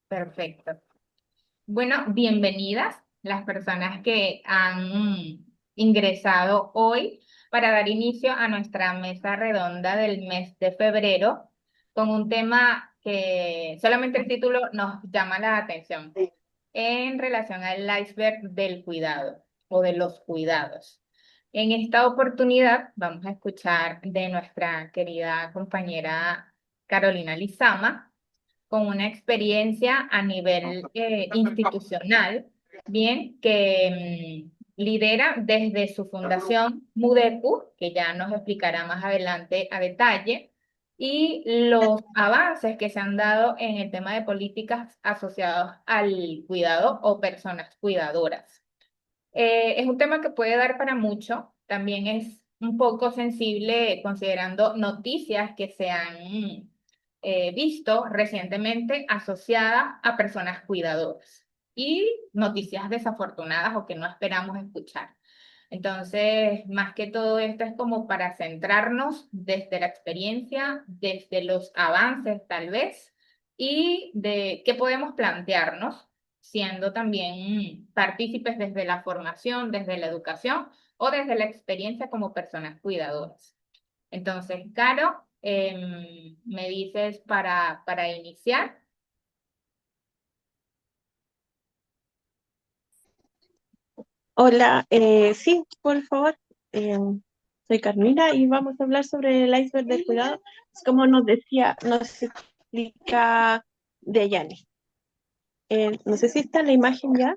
Perfecto. Bueno, bienvenidas las personas que han ingresado hoy para dar inicio a nuestra mesa redonda del mes de febrero con un tema que solamente el título nos llama la atención en relación al iceberg del cuidado o de los cuidados. En esta oportunidad vamos a escuchar de nuestra querida compañera Carolina Lizama con una experiencia a nivel institucional, bien, que lidera desde su fundación MUDECU, que ya nos explicará más adelante a detalle, y los avances que se han dado en el tema de políticas asociados al cuidado o personas cuidadoras. Es un tema que puede dar para mucho, también es un poco sensible considerando noticias que se han visto recientemente asociadas a personas cuidadoras y noticias desafortunadas o que no esperamos escuchar. Entonces, más que todo esto es como para centrarnos desde la experiencia, desde los avances tal vez, y de qué podemos plantearnos siendo también partícipes desde la formación, desde la educación o desde la experiencia como personas cuidadoras. Entonces, Caro, me dices para iniciar. Hola, sí, por favor. eh, Soy Carmina y vamos a hablar sobre el iceberg del cuidado, es como nos explica Dayane. No sé si está la imagen ya,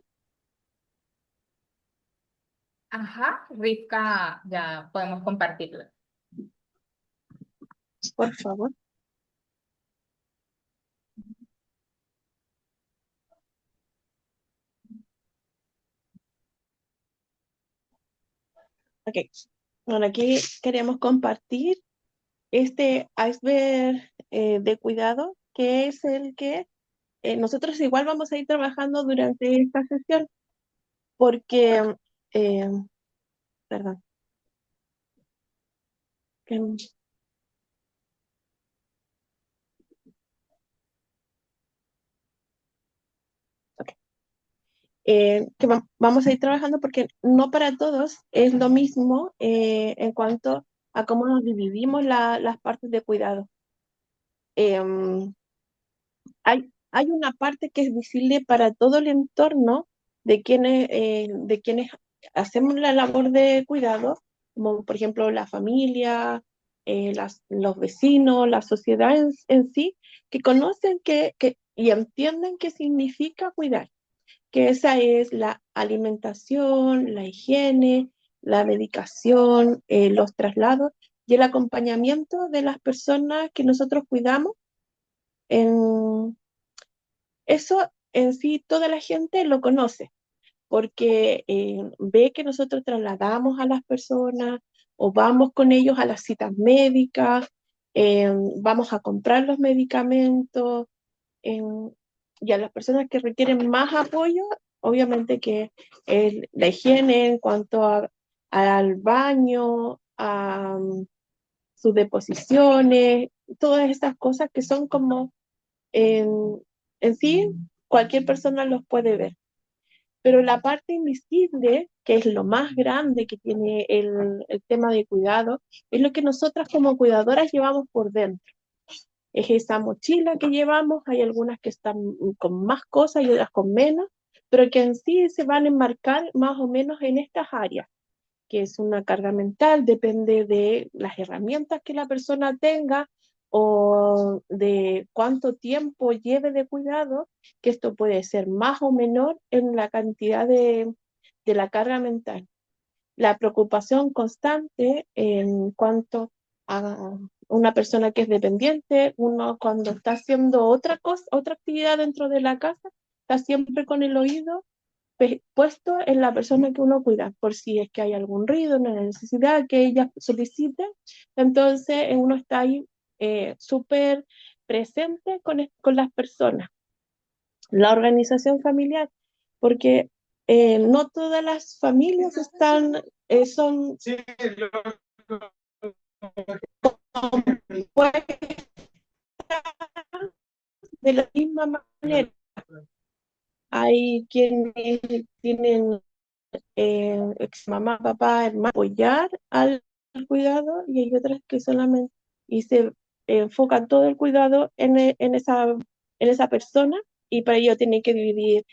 Ajá, Rivka, ya podemos compartirlo. por favor. Ok, bueno, aquí queremos compartir este iceberg de cuidado, que es el que nosotros igual vamos a ir trabajando durante esta sesión, porque, eh, perdón, que- ok. Vamos a ir trabajando porque no para todos es lo mismo en cuanto a cómo nos dividimos las partes de cuidado. Em, hay una parte que es visible para todo el entorno de quienes hacemos la labor de cuidado, como por ejemplo la familia, los vecinos, la sociedad en sí, que conocen y entienden qué significa cuidar, que esa es la alimentación, la higiene, la medicación, los traslados y el acompañamiento de las personas que nosotros cuidamos. En, Eso en sí toda la gente lo conoce, porque ve que nosotros trasladamos a las personas o vamos con ellos a las citas médicas, vamos a comprar los medicamentos, en- y a las personas que requieren más apoyo, obviamente que la higiene en cuanto al baño, a sus deposiciones, todas estas cosas que son como en sí, cualquier persona los puede ver. Pero la parte invisible, que es lo más grande que tiene el tema de cuidado, es lo que nosotras como cuidadoras llevamos por dentro. Es esa mochila que llevamos, hay algunas que están con más cosas y otras con menos, pero que en sí se van a enmarcar más o menos en estas áreas, que es una carga mental, depende de las herramientas que la persona tenga o de cuánto tiempo lleve de cuidado, que esto puede ser más o menor en la cantidad de la carga mental. La preocupación constante en cuanto a una persona que es dependiente, uno cuando está haciendo otra cosa, otra actividad dentro de la casa, está siempre con el oído puesto en la persona que uno cuida, por si es que hay algún ruido, una necesidad que ella solicite, entonces uno está ahí súper presente con las personas. La organización familiar, porque no todas las familias son compuestas de la misma manera. hay quienes tienen ex mamá, papá, hermano, apoyar al cuidado y hay otras que solamente y se enfocan todo el cuidado en esa persona y para ello tienen que dividir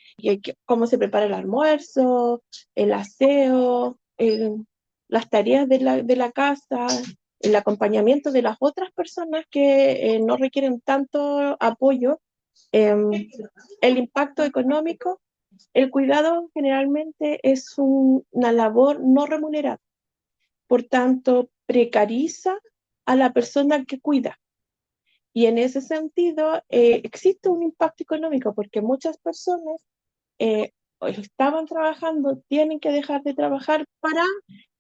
cómo se prepara el almuerzo, el aseo, las tareas de la casa, el acompañamiento de las otras personas que no requieren tanto apoyo, el impacto económico. El cuidado generalmente es una labor no remunerada, por tanto, precariza a la persona que cuida. Y en ese sentido, existe un impacto económico porque muchas personas estaban trabajando, tienen que dejar de trabajar para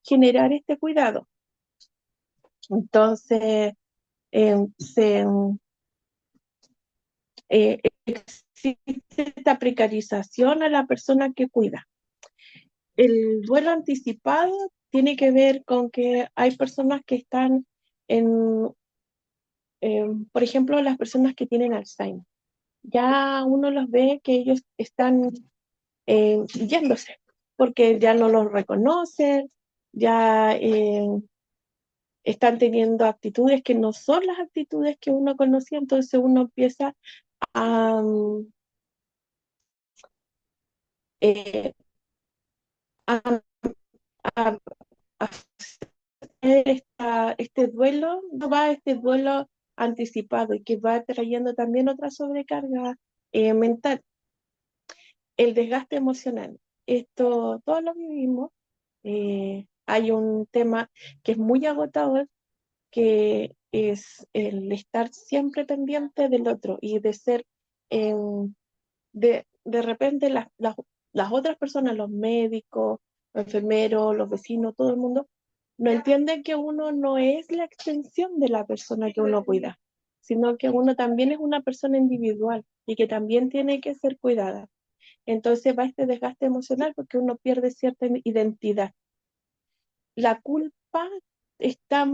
generar este cuidado. Entonces, se, existe esta precarización a la persona que cuida. El duelo anticipado tiene que ver con que hay personas que están en, por ejemplo, las personas que tienen Alzheimer. Ya uno los ve que ellos están yéndose, porque ya no los reconocen, ya están teniendo actitudes que no son las actitudes que uno conocía, entonces uno empieza a, eh, a, a, a este duelo, no va este duelo anticipado y que va trayendo también otra sobrecarga mental, el desgaste emocional. Esto todos lo vivimos. Hay un tema que es muy agotador, que es el estar siempre pendiente del otro y de ser, eh, de repente las otras personas, los médicos, los enfermeros, los vecinos, todo el mundo, no entienden que uno no es la extensión de la persona que uno cuida, sino que uno también es una persona individual y que también tiene que ser cuidada. Entonces va este desgaste emocional porque uno pierde cierta identidad. La culpa está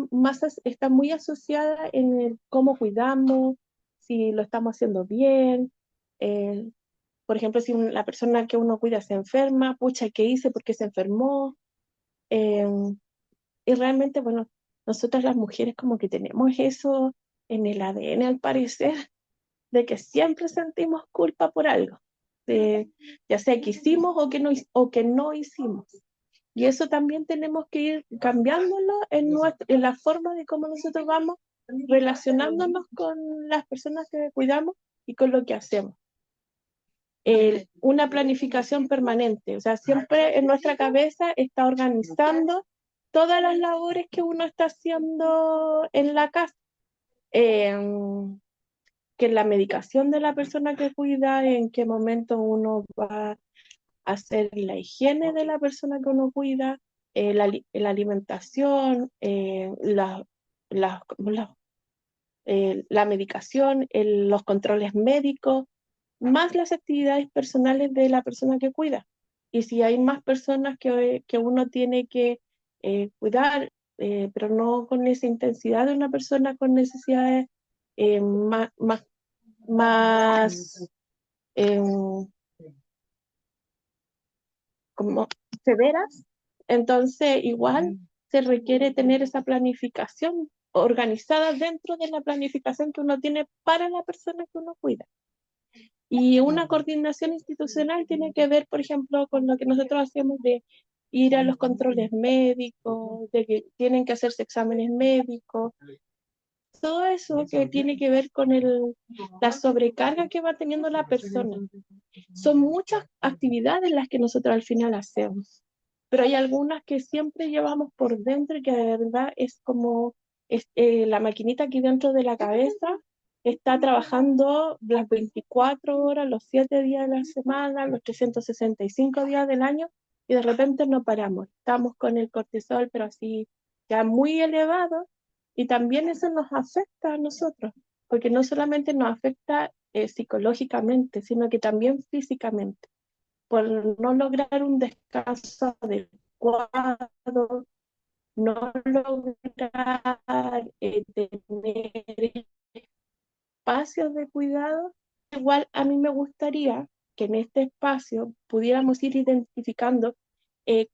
muy asociada en el cómo cuidamos, si lo estamos haciendo bien. eh, por ejemplo, si la persona que uno cuida se enferma, pucha, ¿qué hice? ¿Por qué se enfermó? Eh, y realmente, bueno, nosotras las mujeres como que tenemos eso en el ADN al parecer, de que siempre sentimos culpa por algo, de, ya sea que hicimos o que no hicimos. Y eso también tenemos que ir cambiándolo en la forma de cómo nosotros vamos relacionándonos con las personas que cuidamos y con lo que hacemos. Una planificación permanente, o sea, siempre en nuestra cabeza está organizando todas las labores que uno está haciendo en la casa. Eh, que la medicación de la persona que cuida, en qué momento uno va a hacer la higiene de la persona que uno cuida, la alimentación, la, la medicación, los controles médicos, más las actividades personales de la persona que cuida. Y si hay más personas que uno tiene que cuidar, pero no con esa intensidad de una persona con necesidades más eh, como severas, entonces igual se requiere tener esa planificación organizada dentro de la planificación que uno tiene para la persona que uno cuida. Y una coordinación institucional tiene que ver, por ejemplo, con lo que nosotros hacemos de ir a los controles médicos, de que tienen que hacerse exámenes médicos, todo eso que tiene que ver con la sobrecarga que va teniendo la persona. Son muchas actividades las que nosotros al final hacemos, pero hay algunas que siempre llevamos por dentro y que de verdad es como la maquinita aquí dentro de la cabeza está trabajando las 24 horas, los 7 días de la semana, los 365 días del año y de repente no paramos. Estamos con el cortisol, pero así ya muy elevado y también eso nos afecta a nosotros, porque no solamente nos afecta psicológicamente, sino que también físicamente, por no lograr un descanso adecuado, no lograr tener espacios de cuidado. Igual a mí me gustaría que en este espacio pudiéramos ir identificando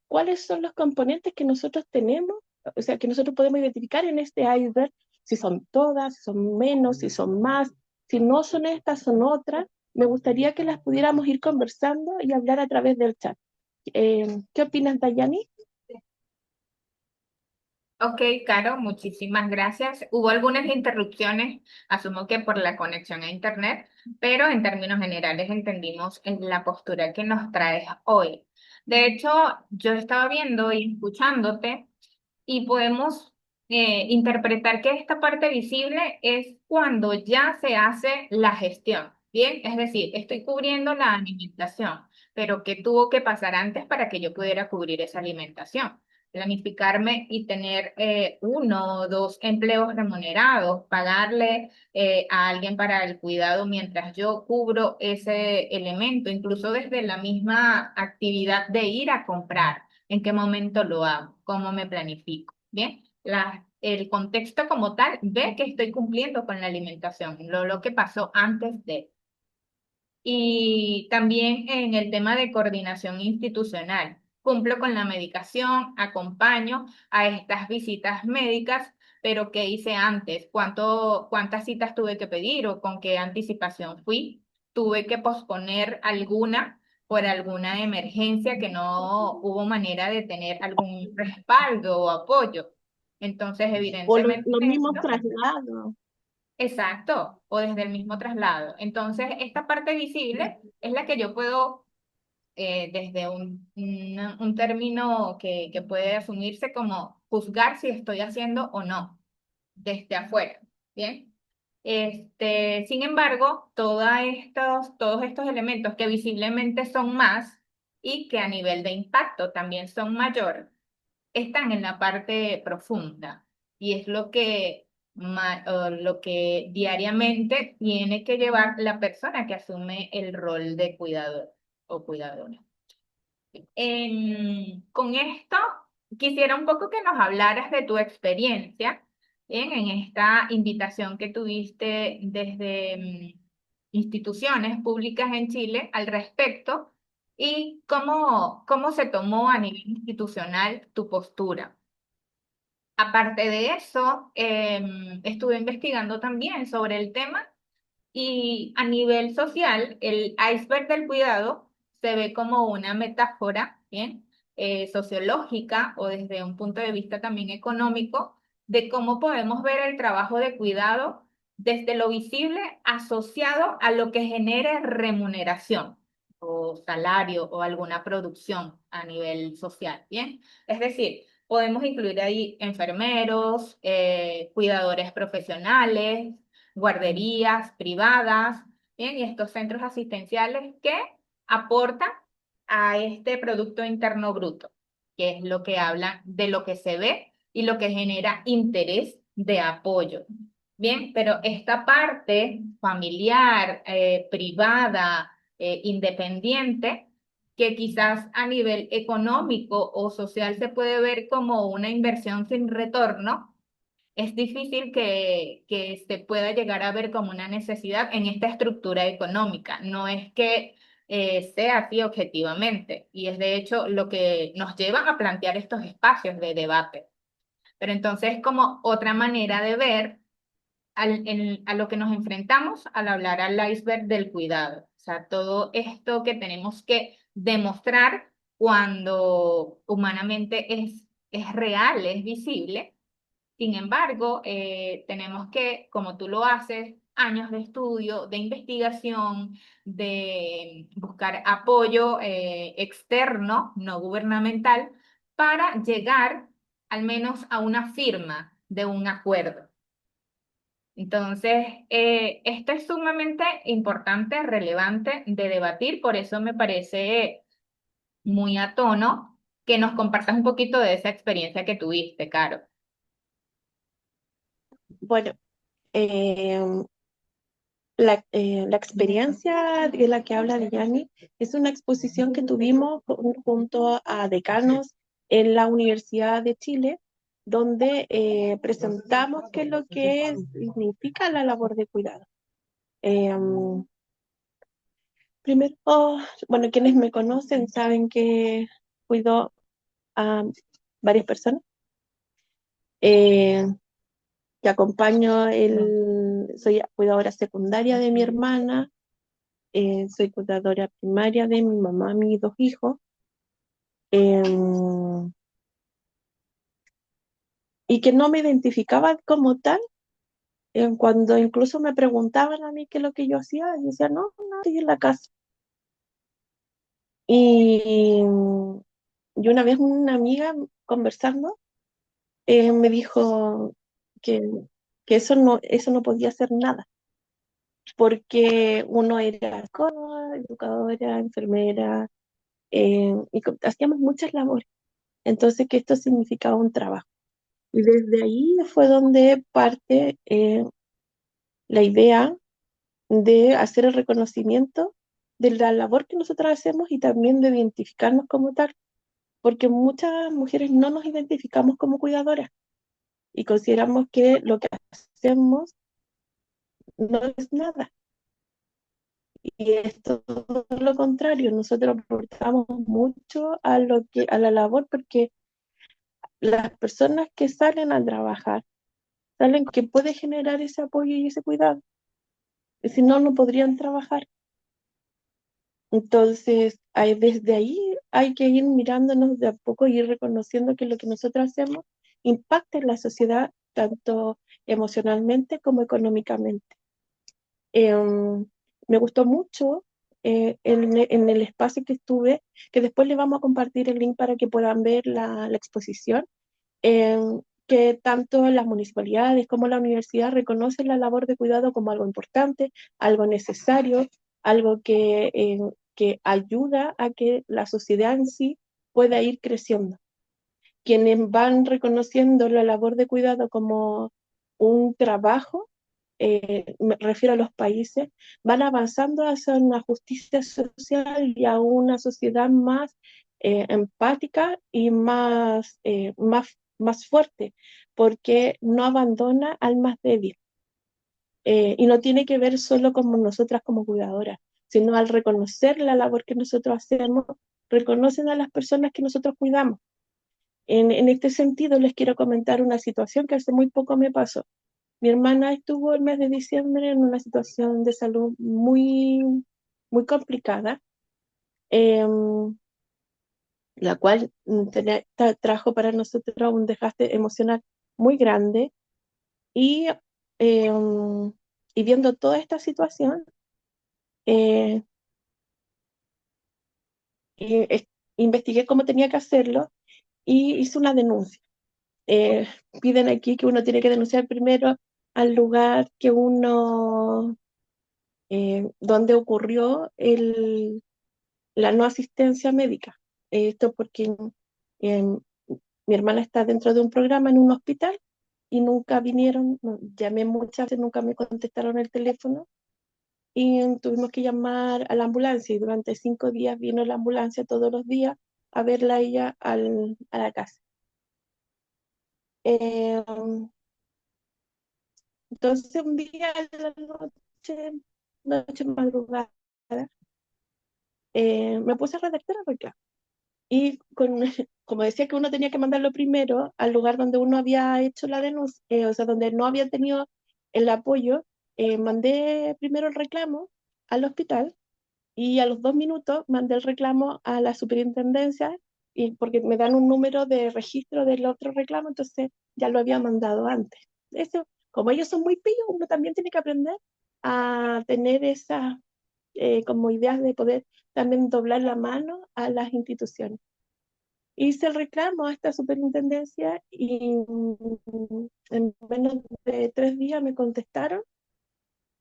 cuáles son los componentes que nosotros tenemos, o sea, que nosotros podemos identificar en este iceberg, si son todas, si son menos, si son más, si no son estas, son otras. Me gustaría que las pudiéramos ir conversando y hablar a través del chat. ¿Qué opinas, Dayani? Ok, Caro, muchísimas gracias. Hubo algunas interrupciones, asumo que por la conexión a Internet, pero en términos generales entendimos en la postura que nos traes hoy. De hecho, yo estaba viendo y escuchándote y podemos interpretar que esta parte visible es cuando ya se hace la gestión, ¿bien? Es decir, estoy cubriendo la alimentación, pero ¿qué tuvo que pasar antes para que yo pudiera cubrir esa alimentación? Planificarme y tener uno o dos empleos remunerados, pagarle a alguien para el cuidado mientras yo cubro ese elemento, incluso desde la misma actividad de ir a comprar. ¿En qué momento lo hago? ¿Cómo me planifico? Bien, el contexto como tal ve que estoy cumpliendo con la alimentación, lo que pasó antes de. Y también en el tema de coordinación institucional. Cumplo con la medicación, acompaño a estas visitas médicas, pero ¿qué hice antes? ¿Cuántas citas tuve que pedir o con qué anticipación fui? ¿Tuve que posponer alguna por alguna emergencia que no hubo manera de tener algún respaldo o apoyo? Entonces, O evidentemente, los mismos ¿no? traslados. Exacto, o desde el mismo traslado. Entonces, esta parte visible es la que yo puedo, desde un término que puede asumirse como juzgar si estoy haciendo o no, desde afuera. ¿Bien? Sin embargo, todos estos elementos que visiblemente son más y que a nivel de impacto también son mayor, están en la parte profunda y es lo que diariamente tiene que llevar la persona que asume el rol de cuidador o cuidadora. Con esto, quisiera un poco que nos hablaras de tu experiencia, ¿bien? En esta invitación que tuviste desde instituciones públicas en Chile al respecto y cómo se tomó a nivel institucional tu postura. Aparte de eso, estuve investigando también sobre el tema y a nivel social, el iceberg del cuidado se ve como una metáfora, ¿bien? Sociológica o desde un punto de vista también económico de cómo podemos ver el trabajo de cuidado desde lo visible asociado a lo que genere remuneración o salario o alguna producción a nivel social, ¿bien? Es decir, podemos incluir ahí enfermeros, cuidadores profesionales, guarderías privadas, ¿bien? Y estos centros asistenciales que aportan a este Producto Interno Bruto, que es lo que habla de lo que se ve y lo que genera interés de apoyo. Bien, pero esta parte familiar, privada, independiente, que quizás a nivel económico o social se puede ver como una inversión sin retorno, es difícil que se pueda llegar a ver como una necesidad en esta estructura económica. No es que sea así objetivamente, y es de hecho lo que nos lleva a plantear estos espacios de debate. Pero entonces, como otra manera de ver a lo que nos enfrentamos al hablar al iceberg del cuidado. O sea, todo esto que tenemos que demostrar cuando humanamente es real, es visible. Sin embargo, tenemos que, como tú lo haces, años de estudio, de investigación, de buscar apoyo externo, no gubernamental, para llegar al menos a una firma de un acuerdo. Entonces, esto es sumamente importante, relevante de debatir, por eso me parece muy a tono que nos compartas un poquito de esa experiencia que tuviste, Caro. Bueno, eh, la experiencia de la que habla Dayani es una exposición que tuvimos junto a decanos en la Universidad de Chile, donde presentamos qué es lo que significa la labor de cuidado. Primero, bueno, quienes me conocen saben que cuido a varias personas, eh, que acompaño soy cuidadora secundaria de mi hermana, soy cuidadora primaria de mi mamá, mis dos hijos, em, y que no me identificaba como tal. Cuando incluso me preguntaban a mí qué es lo que yo hacía, yo decía, no, no, estoy en la casa. Y, y una vez una amiga conversando me dijo que, que eso no podía hacer nada, porque uno era psicóloga, educadora, enfermera, hacíamos muchas labores. Entonces, que esto significaba un trabajo. Y desde ahí fue donde parte la idea de hacer el reconocimiento de la labor que nosotros hacemos y también de identificarnos como tal, porque muchas mujeres no nos identificamos como cuidadoras y consideramos que lo que hacemos no es nada. Y es todo lo contrario, nosotros aportamos mucho a la labor porque las personas que salen a trabajar salen que puede generar ese apoyo y ese cuidado. Si no, no podrían trabajar. Entonces, desde ahí hay que ir mirándonos de a poco y ir reconociendo que lo que nosotros hacemos impacta en la sociedad tanto emocionalmente como económicamente. Em, Me gustó mucho en el espacio que estuve, que después les vamos a compartir el link para que puedan ver la exposición, que tanto las municipalidades como la universidad reconocen la labor de cuidado como algo importante, algo necesario, algo que ayuda a que la sociedad en sí pueda ir creciendo. Quienes van reconociendo la labor de cuidado como un trabajo, me refiero a los países, van avanzando hacia una justicia social y a una sociedad más empática y más fuerte, porque no abandona al más débil. Y no tiene que ver solo con nosotras como cuidadoras, sino al reconocer la labor que nosotros hacemos, reconocen a las personas que nosotros cuidamos. En este sentido, les quiero comentar una situación que hace muy poco me pasó. Mi hermana estuvo el mes de diciembre en una situación de salud muy complicada, eh, la cual trajo para nosotros un desgaste emocional muy grande y, eh, y viendo toda esta situación, eh, y, investigué cómo tenía que hacerlo y hice una denuncia. Eh, Piden aquí que uno tiene que denunciar primero al lugar que uno, donde ocurrió la no asistencia médica. Esto porque eh, mi hermana está dentro de un programa en un hospital y nunca vinieron, no, llamé muchas veces, nunca me contestaron el teléfono y tuvimos que llamar a la ambulancia y durante 5 días vino la ambulancia todos los días a verla a ella a la casa. Eh, entonces un día de la noche madrugada, me puse a redactar el reclamo. Y como decía que uno tenía que mandarlo primero al lugar donde uno había hecho la denuncia, o sea, donde no había tenido el apoyo, mandé primero el reclamo al hospital y a los 2 minutos mandé el reclamo a la superintendencia y porque me dan un número de registro del otro reclamo, entonces ya lo había mandado antes. Eso, como ellos son muy pillos, uno también tiene que aprender a tener esas como ideas de poder también doblar la mano a las instituciones. Hice el reclamo a esta superintendencia y en menos de 3 días me contestaron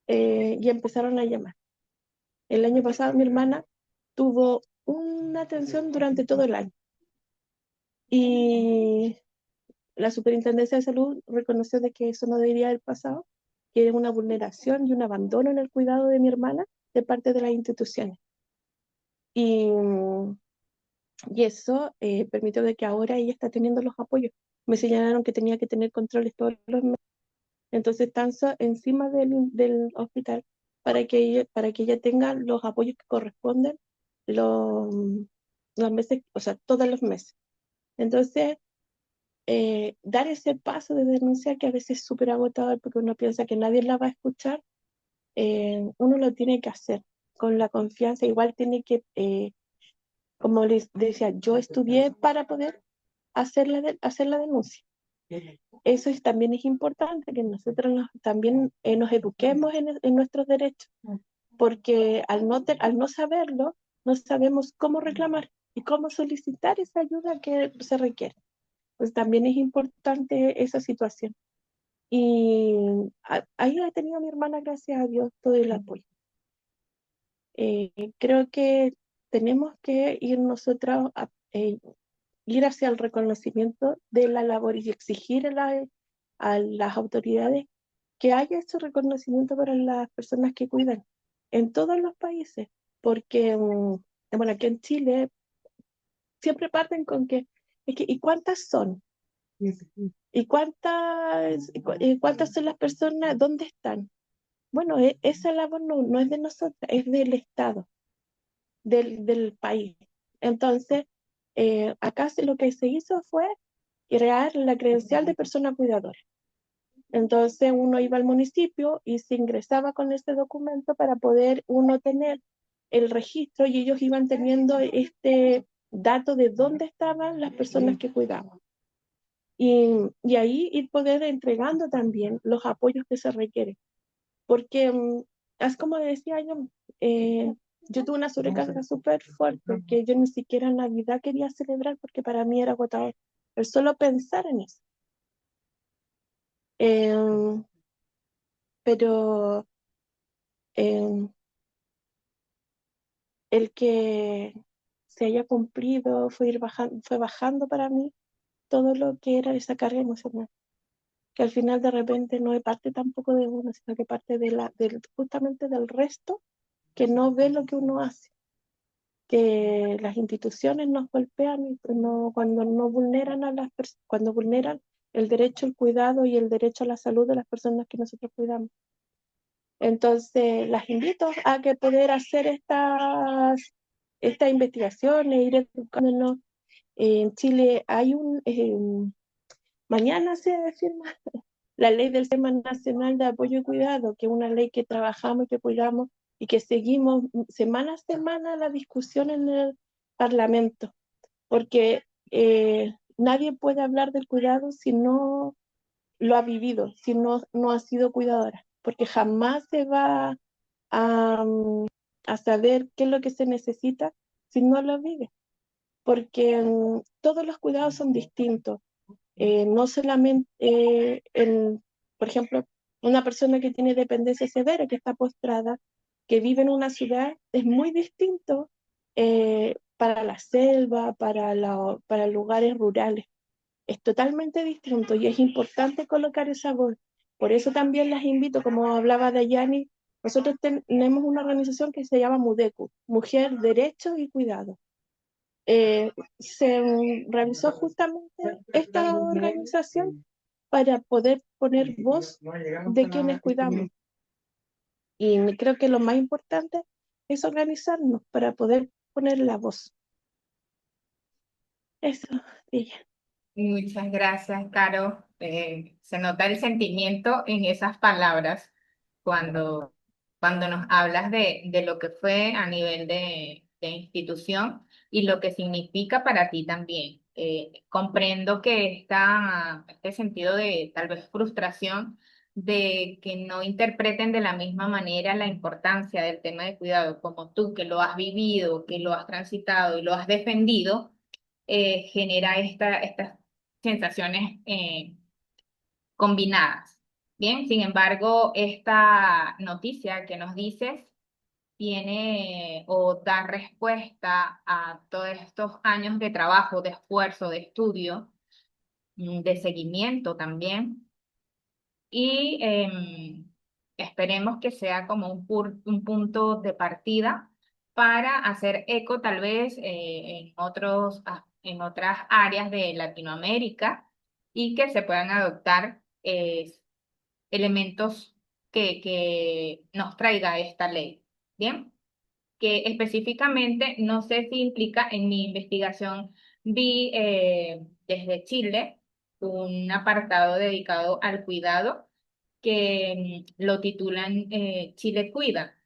y empezaron a llamar. El año pasado mi hermana tuvo una atención durante todo el año y la superintendencia de salud reconoció de que eso no debería haber pasado, que era una vulneración y un abandono en el cuidado de mi hermana de parte de las instituciones. Y, y eso permitió de que ahora ella está teniendo los apoyos. Me señalaron que tenía que tener controles todos los meses, entonces están encima del hospital para que ella tenga los apoyos que corresponden los, los meses, o sea, todos los meses. Entonces, dar ese paso de denunciar, que a veces es súper agotador porque uno piensa que nadie la va a escuchar, uno lo tiene que hacer con la confianza. Igual tiene que, como les decía, yo estudié para poder hacer la denuncia. También es importante que nosotros también nos eduquemos en nuestros derechos, porque al no saberlo, no sabemos cómo reclamar y cómo solicitar esa ayuda que se requiere. Pues también es importante esa situación. Y ahí ha tenido mi hermana, gracias a Dios, todo el apoyo. Creo que tenemos que ir nosotros ir hacia el reconocimiento de la labor y exigir a las autoridades que haya ese reconocimiento para las personas que cuidan en todos los países, porque, bueno, aquí en Chile siempre parten con que, ¿y cuántas son? ¿Y cuántas son las personas? ¿Dónde están? Bueno, esa labor no es de nosotros, es del Estado, del país. Entonces, acá lo que se hizo fue crear la credencial de persona cuidadora. Entonces uno iba al municipio y se ingresaba con este documento para poder uno tener el registro, y ellos iban teniendo este dato de dónde estaban las personas que cuidaban. Y ahí ir poder entregando también los apoyos que se requieren. Porque, es como decía yo, yo tuve una sobrecarga súper fuerte, que yo ni siquiera Navidad quería celebrar porque para mí era agotador. El solo pensar en eso. Em, pero em, el que se haya cumplido fue bajando para mí todo lo que era esa carga emocional, que al final de repente no es parte tampoco de uno, sino que parte justamente del resto, que no ve lo que uno hace, que las instituciones nos golpean y cuando no vulneran cuando vulneran el derecho al cuidado y el derecho a la salud de las personas que nosotros cuidamos. Entonces, las invito a que poder hacer estas investigaciones, ir educándonos. En Chile mañana se firma la ley del Sistema Nacional de Apoyo y Cuidado, que es una ley que trabajamos y que cuidamos y que seguimos semana a semana la discusión en el Parlamento, porque nadie puede hablar del cuidado si no lo ha vivido, si no ha sido cuidadora, porque jamás se va a, a saber qué es lo que se necesita si no lo vive, porque todos los cuidados son distintos. No solamente, por ejemplo, una persona que tiene dependencia severa, que está postrada, que vive en una ciudad, es muy distinto para la selva, para lugares rurales. Es totalmente distinto y es importante colocar esa voz. Por eso también las invito, como hablaba Dayani, nosotros tenemos una organización que se llama MUDECU, Mujer, Derechos y Cuidado. Se realizó justamente esta organización para poder poner voz de quienes cuidamos. Y creo que lo más importante es organizarnos para poder poner la voz. Eso, ella. Muchas gracias, Caro. Se nota el sentimiento en esas palabras cuando, cuando nos hablas de lo que fue a nivel de institución y lo que significa para ti también. Comprendo que este sentido de tal vez frustración de que no interpreten de la misma manera la importancia del tema de cuidado como tú, que lo has vivido, que lo has transitado y lo has defendido, genera estas sensaciones combinadas. Bien, sin embargo, esta noticia que nos dices tiene o da respuesta a todos estos años de trabajo, de esfuerzo, de estudio, de seguimiento también. Y esperemos que sea como un punto de partida para hacer eco tal vez en otras áreas de Latinoamérica y que se puedan adoptar elementos que nos traiga esta ley. Bien, que específicamente, no sé si implica, en mi investigación vi desde Chile un apartado dedicado al cuidado que lo titulan Chile Cuida,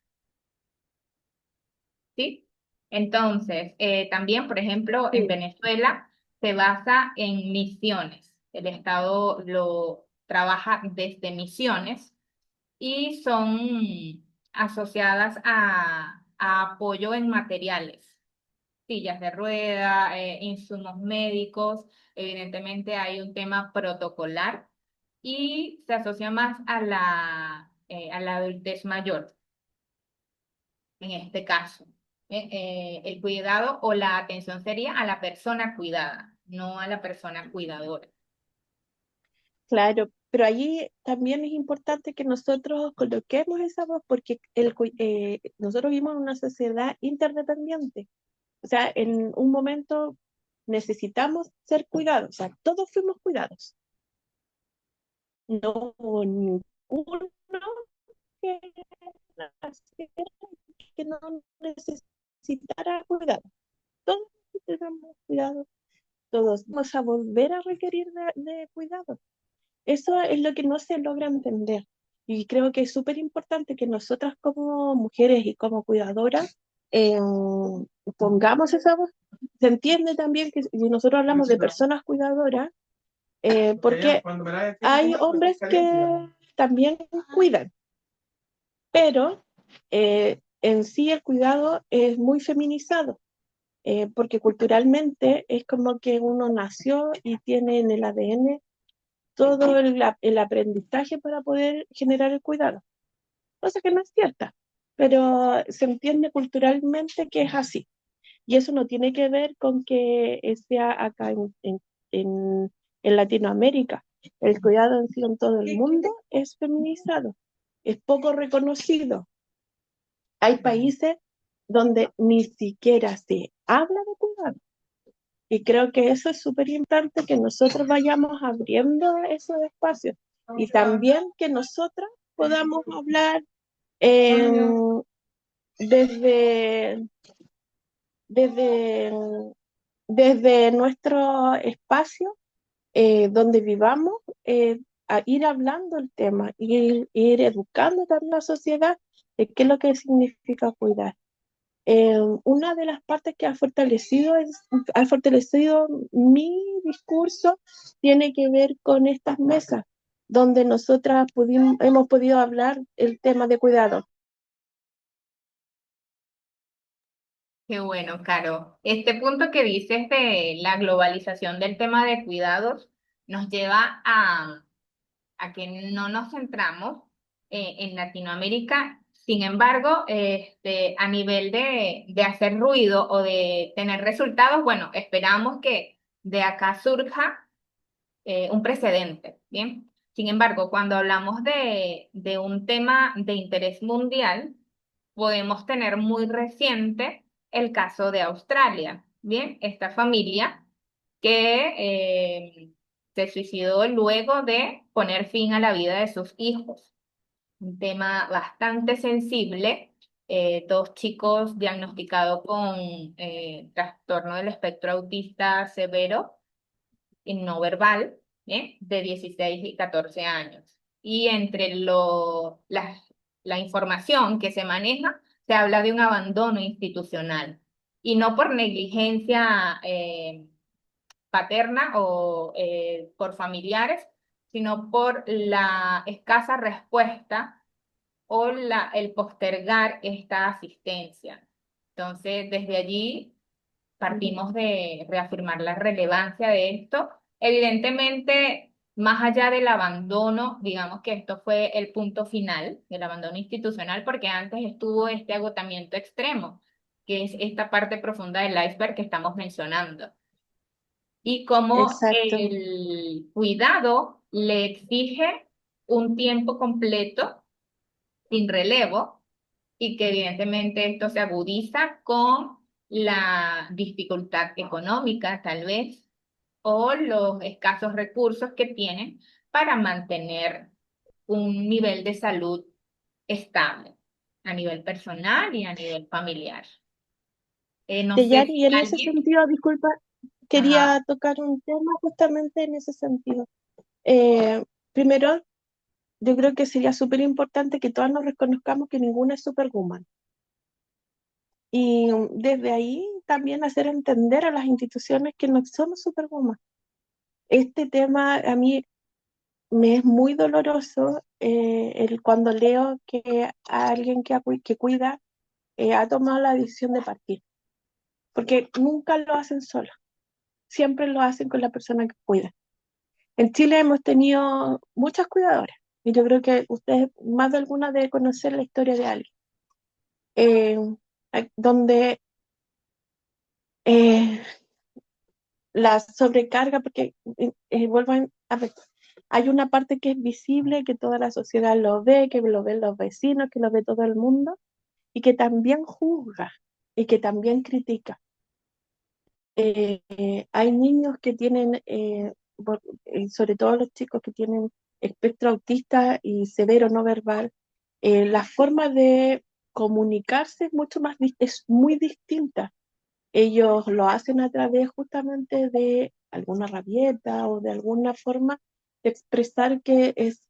¿sí? Entonces, también, por ejemplo, en Sí, Venezuela se basa en misiones. El Estado lo trabaja desde misiones y son asociadas a apoyo en materiales, sillas de rueda, insumos médicos. Evidentemente hay un tema protocolar y se asocia más a la adultez mayor, en este caso. El cuidado o la atención sería a la persona cuidada, no a la persona cuidadora. claro, pero allí también es importante que nosotros coloquemos esa voz porque nosotros vivimos en una sociedad interdependiente. O sea, en un momento necesitamos ser cuidados, o sea, todos fuimos cuidados. No hubo ninguno que naciera que no necesitara cuidado. Todos necesitamos cuidado, todos vamos a volver a requerir de cuidado. Eso es lo que no se logra entender. Y creo que es súper importante que nosotras como mujeres y como cuidadoras pongamos esa voz. Se entiende también que si nosotros hablamos de personas cuidadoras, porque hay hombres que también cuidan, pero en sí el cuidado es muy feminizado, porque culturalmente es como que uno nació y tiene en el ADN todo el aprendizaje para poder generar el cuidado, cosa que no es cierta, pero se entiende culturalmente que es así. Y eso no tiene que ver con que sea acá en, en Latinoamérica. El cuidado en sí en todo el mundo es feminizado, es poco reconocido. Hay países donde ni siquiera se habla de cuidado. Y creo que eso es súper importante que nosotros vayamos abriendo esos espacios y también que nosotras podamos hablar eh, desde, desde, desde nuestro espacio donde vivamos, a ir hablando el tema, ir educando también a la sociedad de qué es lo que significa cuidar. Una de las partes que ha fortalecido mi discurso tiene que ver con estas mesas, donde nosotras hemos podido hablar el tema de cuidado. Qué bueno, Caro. Este punto que dices de la globalización del tema de cuidados nos lleva a que no nos centramos en Latinoamérica. Sin embargo, a nivel de hacer ruido o de tener resultados, bueno, esperamos que de acá surja un precedente, ¿bien? Sin embargo, cuando hablamos de un tema de interés mundial, podemos tener muy reciente el caso de Australia, ¿bien? Esta familia que se suicidó luego de poner fin a la vida de sus hijos. Un tema bastante sensible. Dos chicos diagnosticados con trastorno del espectro autista severo y no verbal, de 16 y 14 años. Y entre la información que se maneja, se habla de un abandono institucional. Y no por negligencia paterna o por familiares, sino por la escasa respuesta o el postergar esta asistencia. Entonces, desde allí partimos de reafirmar la relevancia de esto. Evidentemente, más allá del abandono, digamos que esto fue el punto final del abandono institucional, porque antes estuvo este agotamiento extremo, que es esta parte profunda del iceberg que estamos mencionando. Y cómo Exacto, el cuidado le exige un tiempo completo, sin relevo, y que evidentemente esto se agudiza con la dificultad económica, tal vez, o los escasos recursos que tienen para mantener un nivel de salud estable a nivel personal y a nivel familiar. No sé Yari, si y en ese alguien, sentido, disculpa, ajá, quería tocar un tema justamente en ese sentido. Eh, Primero, yo creo que sería súper importante que todas nos reconozcamos que ninguna es superwoman. Y desde ahí también hacer entender a las instituciones que no somos superwoman. Este tema a mí me es muy doloroso cuando leo que alguien que cuida ha tomado la decisión de partir, porque nunca lo hacen solos, siempre lo hacen con la persona que cuida. En Chile hemos tenido muchas cuidadoras y yo creo que ustedes más de alguna deben conocer la historia de alguien, eh, donde eh, la sobrecarga, porque vuelvan a ver, hay una parte que es visible, que toda la sociedad lo ve, que lo ven los vecinos, que lo ve todo el mundo, y que también juzga y que también critica. Hay niños que tienen, sobre todo los chicos que tienen espectro autista y severo no verbal, la forma de comunicarse es mucho más, es muy distinta. Ellos lo hacen a través justamente de alguna rabieta o de alguna forma de expresar que es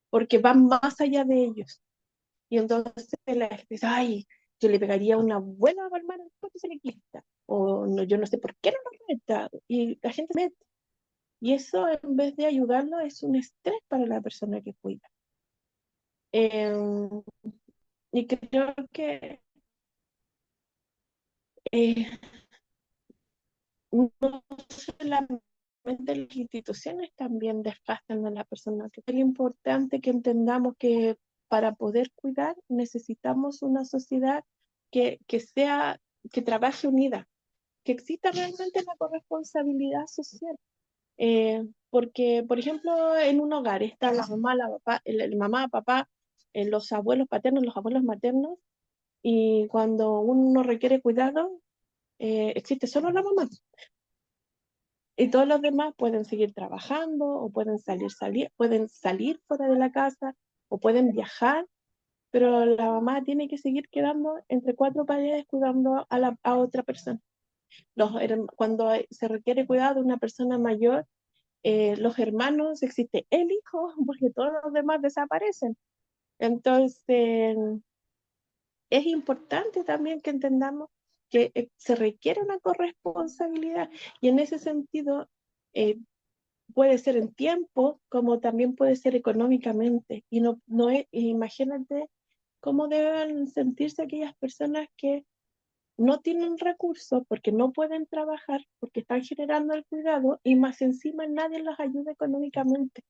porque van más allá de ellos. Y entonces la gente dice, ay, yo le pegaría una buena palmada porque se le quita. O no, yo no sé por qué no lo reta. Y la gente mete. Y eso en vez de ayudarlo es un estrés para la persona que cuida. Eh, y creo que eh, no solamente las instituciones también desgastan a la persona. Que es importante que entendamos que para poder cuidar necesitamos una sociedad sea, que trabaje unida, que exista realmente la corresponsabilidad social. Porque, por ejemplo, en un hogar está la mamá, la papá, el mamá, papá, los abuelos paternos, los abuelos maternos, y cuando uno requiere cuidado, existe solo la mamá. Y todos los demás pueden seguir trabajando o pueden salir fuera de la casa o pueden viajar, pero la mamá tiene que seguir quedando entre cuatro paredes cuidando a otra persona. Cuando se requiere cuidado de una persona mayor, los hermanos, existe el hijo, porque todos los demás desaparecen. Entonces, es importante también que entendamos que se requiere una corresponsabilidad y en ese sentido eh, puede ser en tiempo como también puede ser económicamente. Y no es, imagínate cómo deben sentirse aquellas personas que no tienen recursos porque no pueden trabajar, porque están generando el cuidado y más encima nadie los ayuda económicamente.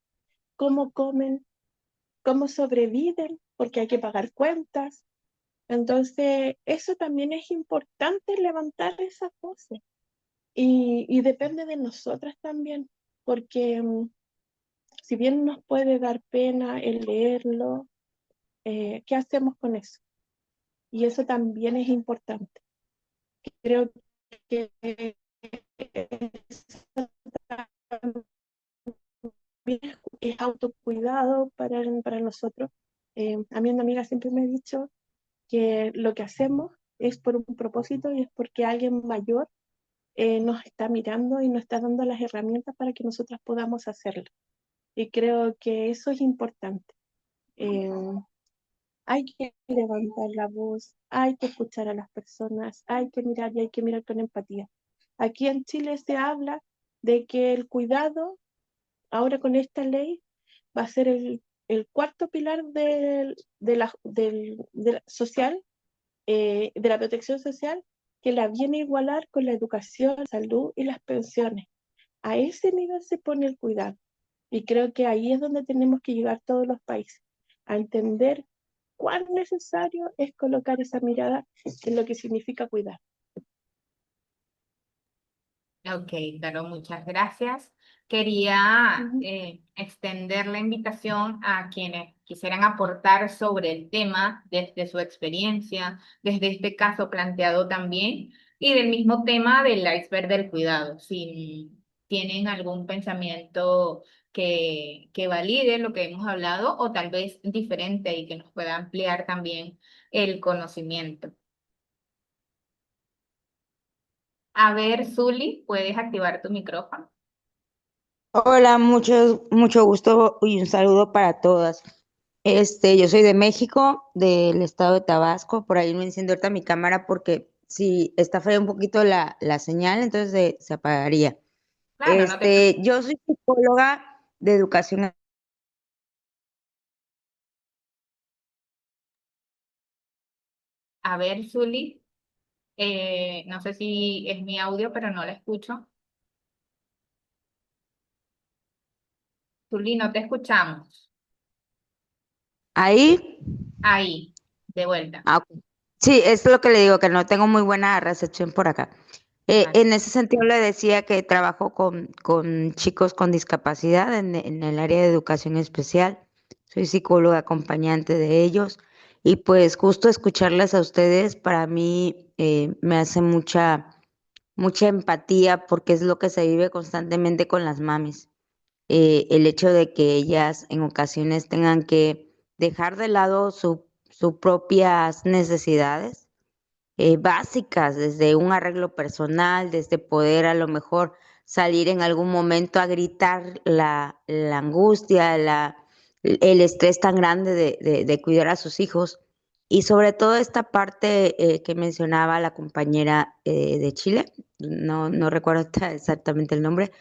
¿Cómo comen? ¿Cómo sobreviven? Porque hay que pagar cuentas. Entonces, eso también es importante levantar esas voces y depende de nosotras también, porque si bien nos puede dar pena el leerlo, ¿qué hacemos con eso? Y eso también es importante. Creo que eso también es autocuidado para nosotros. A mí una amiga siempre me ha dicho que lo que hacemos es por un propósito y es porque alguien mayor nos está mirando y nos está dando las herramientas para que nosotras podamos hacerlo. Y creo que eso es importante. Eh, Hay que levantar la voz, hay que escuchar a las personas, hay que mirar y hay que mirar con empatía. Aquí en Chile se habla de que el cuidado, ahora con esta ley, va a ser el cuarto pilar de la social, de la protección social, que la viene a igualar con la educación, la salud y las pensiones. A ese nivel se pone el cuidado. Y creo que ahí es donde tenemos que llegar todos los países, a entender cuán necesario es colocar esa mirada en lo que significa cuidar. ok, Caro, muchas gracias. Quería Ujú. extender la invitación a quienes quisieran aportar sobre el tema desde su experiencia, desde este caso planteado también, y del mismo tema del iceberg del cuidado. Si tienen algún pensamiento que valide lo que hemos hablado o tal vez diferente y que nos pueda ampliar también el conocimiento. A ver, Zuli, ¿puedes activar tu micrófono? Hola, mucho gusto y un saludo para todas. Yo soy de México, del estado de Tabasco. Por ahí no enciendo ahorita mi cámara porque si está falla un poquito la señal, entonces se apagaría. Claro, no te preocupes. Yo soy psicóloga de educación. A ver, Zuli, no sé si es mi audio, pero no la escucho. Zuli, no te escuchamos. Ahí. Ahí, de vuelta. Ah, ok. Sí, es lo que le digo, que no tengo muy buena recepción por acá. Vale. En ese sentido le decía que trabajo con chicos con discapacidad en el área de educación especial. Soy psicóloga acompañante de ellos y pues justo escucharles a ustedes para mí me hace mucha empatía porque es lo que se vive constantemente con las mamis. El hecho de que ellas en ocasiones tengan que dejar de lado sus propias necesidades básicas, desde un arreglo personal, desde poder a lo mejor salir en algún momento a gritar la angustia, el estrés tan grande de cuidar a sus hijos. Y sobre todo esta parte que mencionaba la compañera de Chile, no recuerdo exactamente el nombre,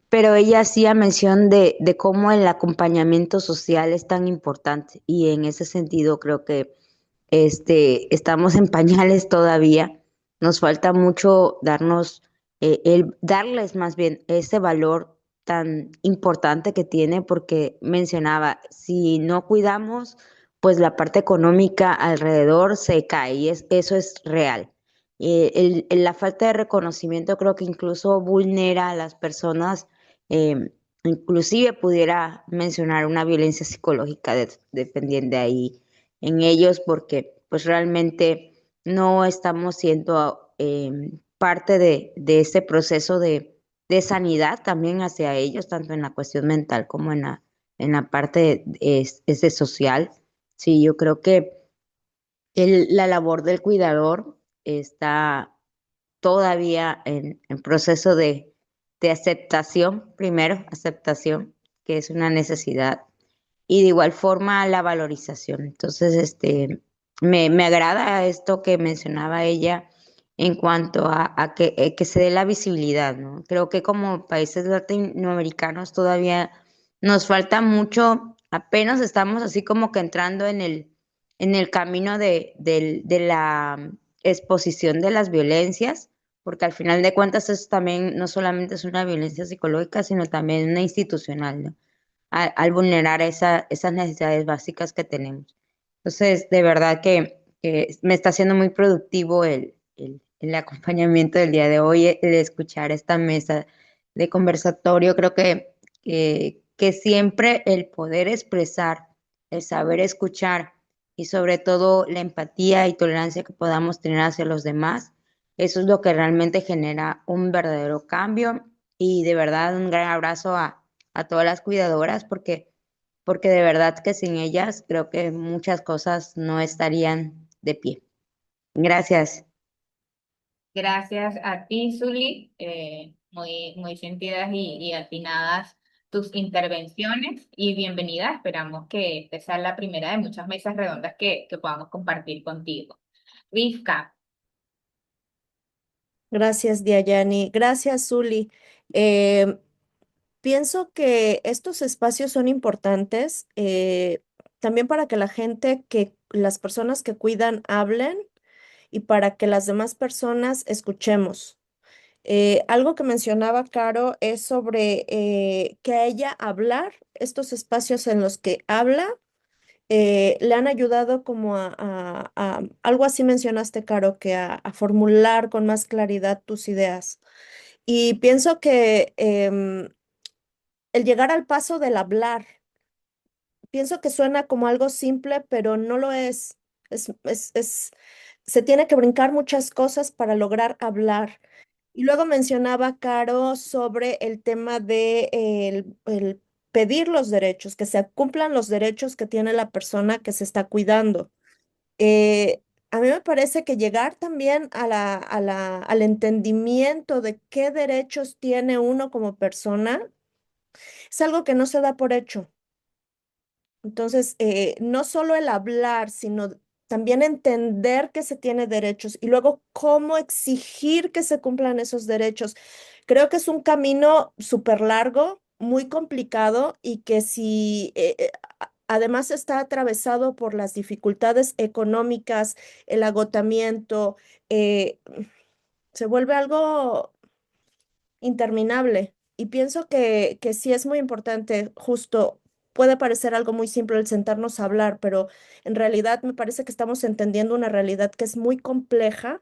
pero ella hacía mención de cómo el acompañamiento social es tan importante y en ese sentido creo que estamos en pañales todavía. Nos falta mucho darles más bien ese valor tan importante que tiene, porque mencionaba, si no cuidamos, pues la parte económica alrededor se cae y eso es real. La falta de reconocimiento creo que incluso vulnera a las personas, inclusive pudiera mencionar una violencia psicológica dependiente ahí en ellos porque pues realmente no estamos siendo parte de ese proceso de sanidad también hacia ellos, tanto en la cuestión mental como en la parte ese social. Sí, yo creo que la labor del cuidador está todavía en proceso de aceptación, primero, aceptación, que es una necesidad y de igual forma la valorización. Entonces, me agrada esto que mencionaba ella en cuanto a que se dé la visibilidad, ¿no? Creo que como países latinoamericanos todavía nos falta mucho, apenas estamos así como que entrando en el camino de la exposición de las violencias, porque al final de cuentas eso también no solamente es una violencia psicológica, sino también una institucional, ¿no? Al vulnerar esas necesidades básicas que tenemos. Entonces, de verdad que me está siendo muy productivo el acompañamiento del día de hoy, el escuchar esta mesa de conversatorio. Creo que siempre el poder expresar, el saber escuchar y sobre todo la empatía y tolerancia que podamos tener hacia los demás, eso es lo que realmente genera un verdadero cambio. Y de verdad, un gran abrazo a todas las cuidadoras porque de verdad que sin ellas creo que muchas cosas no estarían de pie. Gracias. Gracias a ti, Zuli. Muy sentidas y atinadas tus intervenciones y bienvenida. Esperamos que esta sea la primera de muchas mesas redondas que podamos compartir contigo. Rivka, Gracias, Diayani. Gracias, Zuli. Eh, Pienso que estos espacios son importantes también para que las personas que cuidan hablen y para que las demás personas escuchemos. Algo que mencionaba Caro es sobre que a ella hablar, estos espacios en los que habla, le han ayudado como algo así mencionaste, Caro, que a formular con más claridad tus ideas. Y pienso que el llegar al paso del hablar, pienso que suena como algo simple, pero no lo es. Se tiene que brincar muchas cosas para lograr hablar. Y luego mencionaba Caro sobre el tema de pedir los derechos, que se cumplan los derechos que tiene la persona que se está cuidando. Eh, a mí me parece que llegar también al entendimiento de qué derechos tiene uno como persona es algo que no se da por hecho. Entonces, no solo el hablar, sino también entender que se tiene derechos y luego cómo exigir que se cumplan esos derechos. Creo que es un camino súper largo, muy complicado y que si además está atravesado por las dificultades económicas, el agotamiento, eh, se vuelve algo interminable. Y pienso que sí es muy importante, justo, puede parecer algo muy simple el sentarnos a hablar, pero en realidad me parece que estamos entendiendo una realidad que es muy compleja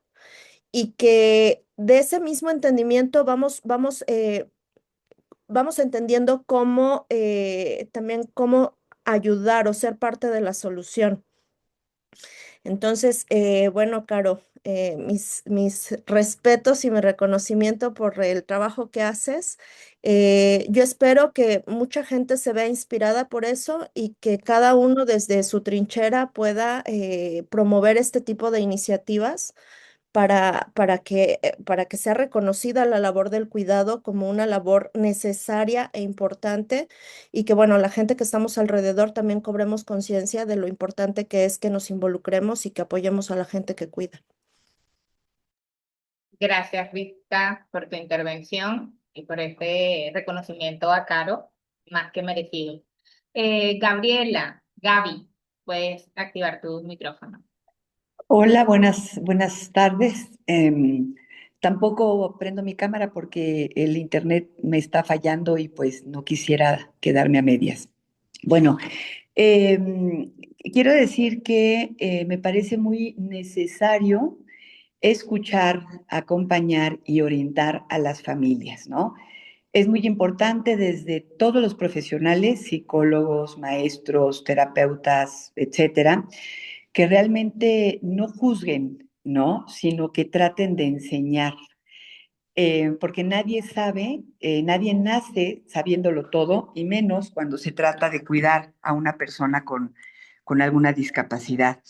y que de ese mismo entendimiento vamos entendiendo cómo también cómo ayudar o ser parte de la solución. Entonces, bueno, Caro, mis respetos y mi reconocimiento por el trabajo que haces. Yo espero que mucha gente se vea inspirada por eso y que cada uno desde su trinchera pueda promover este tipo de iniciativas para que sea reconocida la labor del cuidado como una labor necesaria e importante y que, bueno, la gente que estamos alrededor también cobremos conciencia de lo importante que es que nos involucremos y que apoyemos a la gente que cuida. Gracias, Rita, por tu intervención y por este reconocimiento a Caro, más que merecido. Gabriela, Gaby, puedes activar tu micrófono. Hola, buenas tardes. Tampoco prendo mi cámara porque el internet me está fallando y pues no quisiera quedarme a medias. Bueno, em, quiero decir que me parece muy necesario escuchar, acompañar y orientar a las familias, ¿no? Es muy importante desde todos los profesionales, psicólogos, maestros, terapeutas, etcétera, que realmente no juzguen, ¿no? Sino que traten de enseñar. Porque nadie sabe, nadie nace sabiéndolo todo, y menos cuando se trata de cuidar a una persona con alguna discapacidad.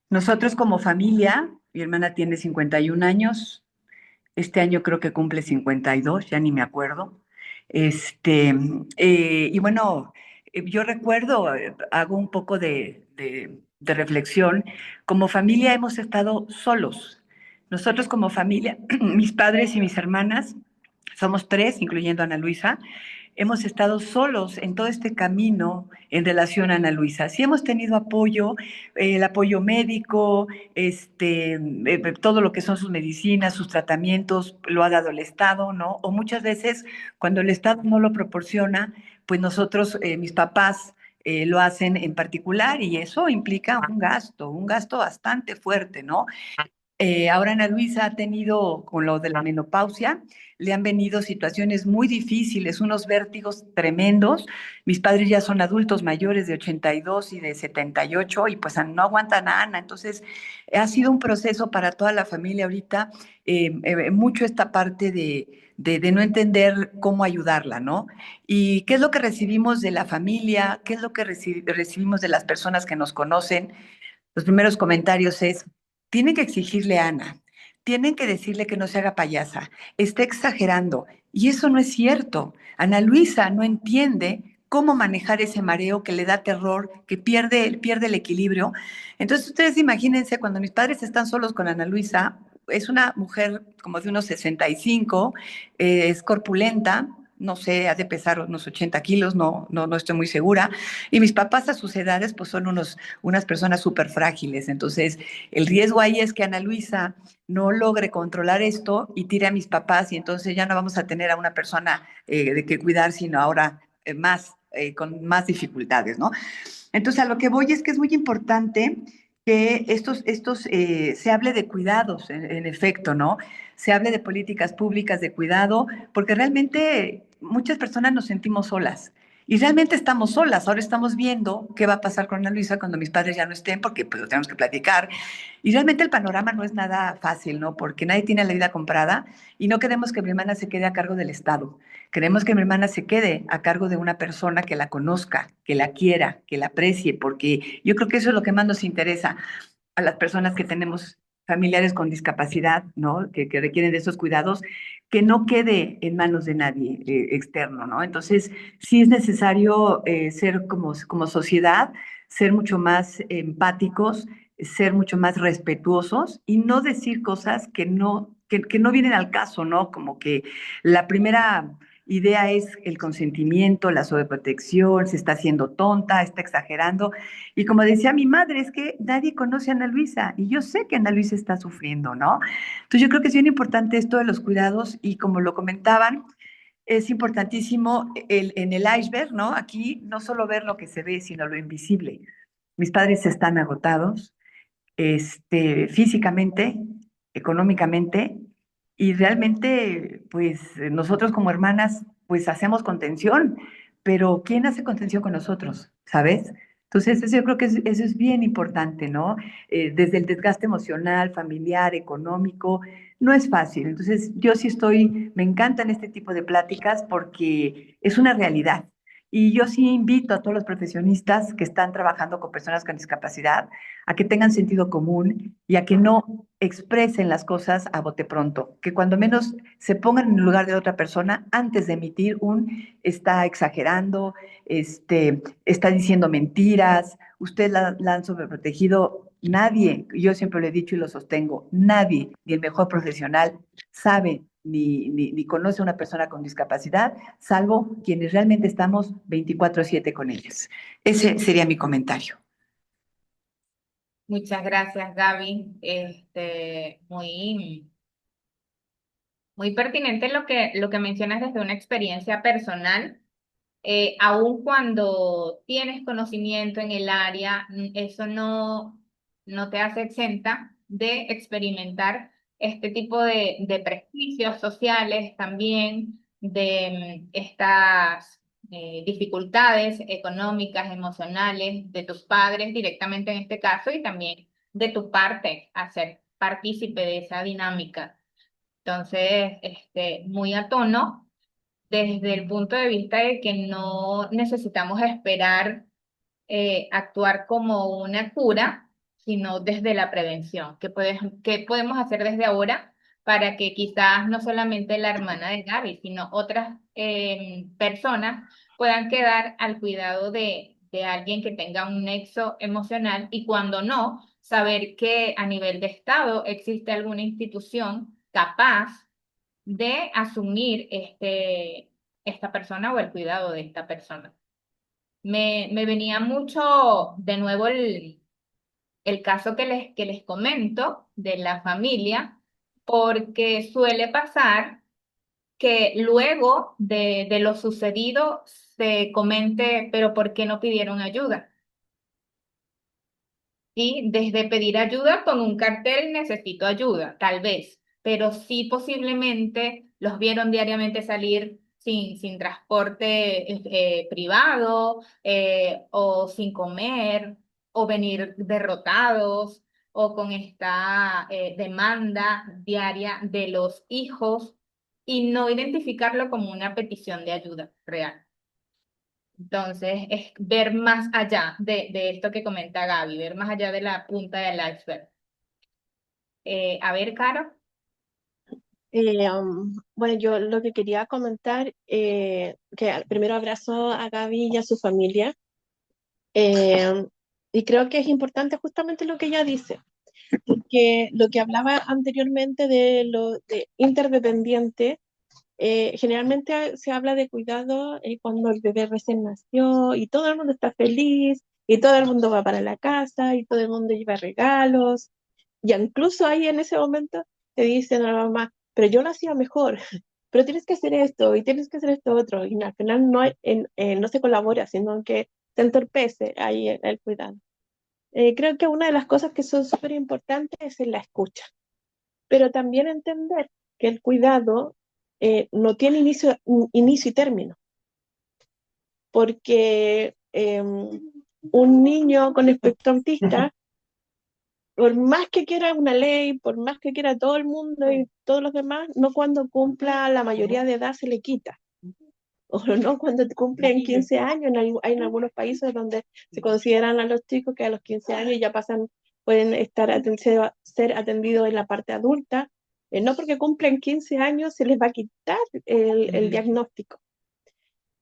Nosotros como familia, mi hermana tiene 51 años, este año creo que cumple 52, ya ni me acuerdo. Y bueno, yo recuerdo, hago un poco de reflexión, como familia hemos estado solos. Nosotros como familia, mis padres y mis hermanas, somos tres, incluyendo a Ana Luisa, hemos estado solos en todo este camino en relación a Ana Luisa. Sí hemos tenido apoyo, el apoyo médico, todo lo que son sus medicinas, sus tratamientos, lo ha dado el Estado, ¿no? O muchas veces cuando el Estado no lo proporciona, pues nosotros, mis papás, lo hacen en particular y eso implica un gasto bastante fuerte, ¿no? Ahora Ana Luisa ha tenido, con lo de la menopausia, le han venido situaciones muy difíciles, unos vértigos tremendos. Mis padres ya son adultos mayores de 82 y de 78 y pues no aguantan a Ana. Entonces, ha sido un proceso para toda la familia ahorita, mucho esta parte de no entender cómo ayudarla, ¿no? Y qué es lo que recibimos de la familia, qué es lo que recibimos de las personas que nos conocen. Los primeros comentarios es, tienen que exigirle a Ana, tienen que decirle que no se haga payasa, está exagerando. Y eso no es cierto. Ana Luisa no entiende cómo manejar ese mareo que le da terror, que pierde el equilibrio. Entonces ustedes imagínense cuando mis padres están solos con Ana Luisa, es una mujer como de unos 65, es corpulenta, no sé, ha de pesar unos 80 kilos, no estoy muy segura. Y mis papás a sus edades, pues son unas personas súper frágiles. Entonces, el riesgo ahí es que Ana Luisa no logre controlar esto y tire a mis papás y entonces ya no vamos a tener a una persona de que cuidar, sino ahora con más dificultades, ¿no? Entonces, a lo que voy es que es muy importante que se hable de cuidados, en efecto, ¿no? Se hable de políticas públicas de cuidado, porque realmente muchas personas nos sentimos solas. Y realmente estamos solas. Ahora estamos viendo qué va a pasar con Ana Luisa cuando mis padres ya no estén, porque pues lo tenemos que platicar. Y realmente el panorama no es nada fácil, ¿no? Porque nadie tiene la vida comprada y no queremos que mi hermana se quede a cargo del Estado. Queremos que mi hermana se quede a cargo de una persona que la conozca, que la quiera, que la aprecie, porque yo creo que eso es lo que más nos interesa a las personas que tenemos familiares con discapacidad, ¿no? Que requieren de esos cuidados, que no quede en manos de nadie externo, ¿no? Entonces, sí es necesario ser como sociedad, ser mucho más empáticos, ser mucho más respetuosos y no decir cosas que no vienen al caso, ¿no? Como que la primera idea es el consentimiento, la sobreprotección, se está haciendo tonta, está exagerando. Y como decía mi madre, es que nadie conoce a Ana Luisa y yo sé que Ana Luisa está sufriendo, ¿no? Entonces yo creo que es bien importante esto de los cuidados y como lo comentaban, es importantísimo en el iceberg, ¿no? Aquí no solo ver lo que se ve, sino lo invisible. Mis padres están agotados, físicamente, económicamente, y realmente, pues nosotros como hermanas, pues hacemos contención, pero ¿quién hace contención con nosotros? ¿Sabes? Entonces, eso yo creo que eso es bien importante, ¿no? Desde el desgaste emocional, familiar, económico, no es fácil. Entonces, yo sí me encantan este tipo de pláticas porque es una realidad. Y yo sí invito a todos los profesionistas que están trabajando con personas con discapacidad a que tengan sentido común y a que no expresen las cosas a bote pronto, que cuando menos se pongan en el lugar de otra persona antes de emitir está exagerando, está diciendo mentiras, usted la han sobreprotegido. Nadie, yo siempre lo he dicho y lo sostengo, nadie, ni el mejor profesional, sabe ni conoce a una persona con discapacidad, salvo quienes realmente estamos 24/7 con ellas. Ese sería mi comentario. Muchas gracias, Gaby. Muy pertinente lo que mencionas desde una experiencia personal. Aun cuando tienes conocimiento en el área, eso no te hace exenta de experimentar este tipo de prejuicios sociales también, de estas dificultades económicas, emocionales de tus padres directamente en este caso y también de tu parte, hacer partícipe de esa dinámica. Entonces, muy a tono desde el punto de vista de que no necesitamos esperar actuar como una cura, sino desde la prevención. ¿Qué podemos hacer desde ahora para que quizás no solamente la hermana de Gaby, sino otras personas puedan quedar al cuidado de alguien que tenga un nexo emocional y cuando no, saber que a nivel de Estado existe alguna institución capaz de asumir esta persona o el cuidado de esta persona? Me venía mucho de nuevo el caso que les comento de la familia, porque suele pasar que luego de lo sucedido se comente, pero ¿por qué no pidieron ayuda? Y desde pedir ayuda con un cartel necesito ayuda, tal vez, pero sí posiblemente los vieron diariamente salir sin transporte privado o sin comer o venir derrotados o con esta demanda diaria de los hijos y no identificarlo como una petición de ayuda real. Entonces, es ver más allá de esto que comenta Gaby, ver más allá de la punta del iceberg. A ver, Caro. Bueno, yo lo que quería comentar, que primero abrazo a Gaby y a su familia, eh, y creo que es importante justamente lo que ella dice, porque lo que hablaba anteriormente de lo de interdependiente, generalmente se habla de cuidado cuando el bebé recién nació y todo el mundo está feliz y todo el mundo va para la casa y todo el mundo lleva regalos y incluso ahí en ese momento te dicen a la mamá, pero yo lo hacía mejor, pero tienes que hacer esto y tienes que hacer esto otro y al final no se colabora, sino que se entorpece ahí el cuidado. Creo que una de las cosas que son súper importantes es la escucha, pero también entender que el cuidado no tiene inicio y término. porque un niño con espectro autista, por más que quiera una ley, por más que quiera todo el mundo y todos los demás, no cuando cumpla la mayoría de edad se le quita. O no cuando cumplen 15 años, hay en algunos países donde se consideran a los chicos que a los 15 años ya pasan, pueden ser atendidos en la parte adulta. No porque cumplen 15 años se les va a quitar el diagnóstico.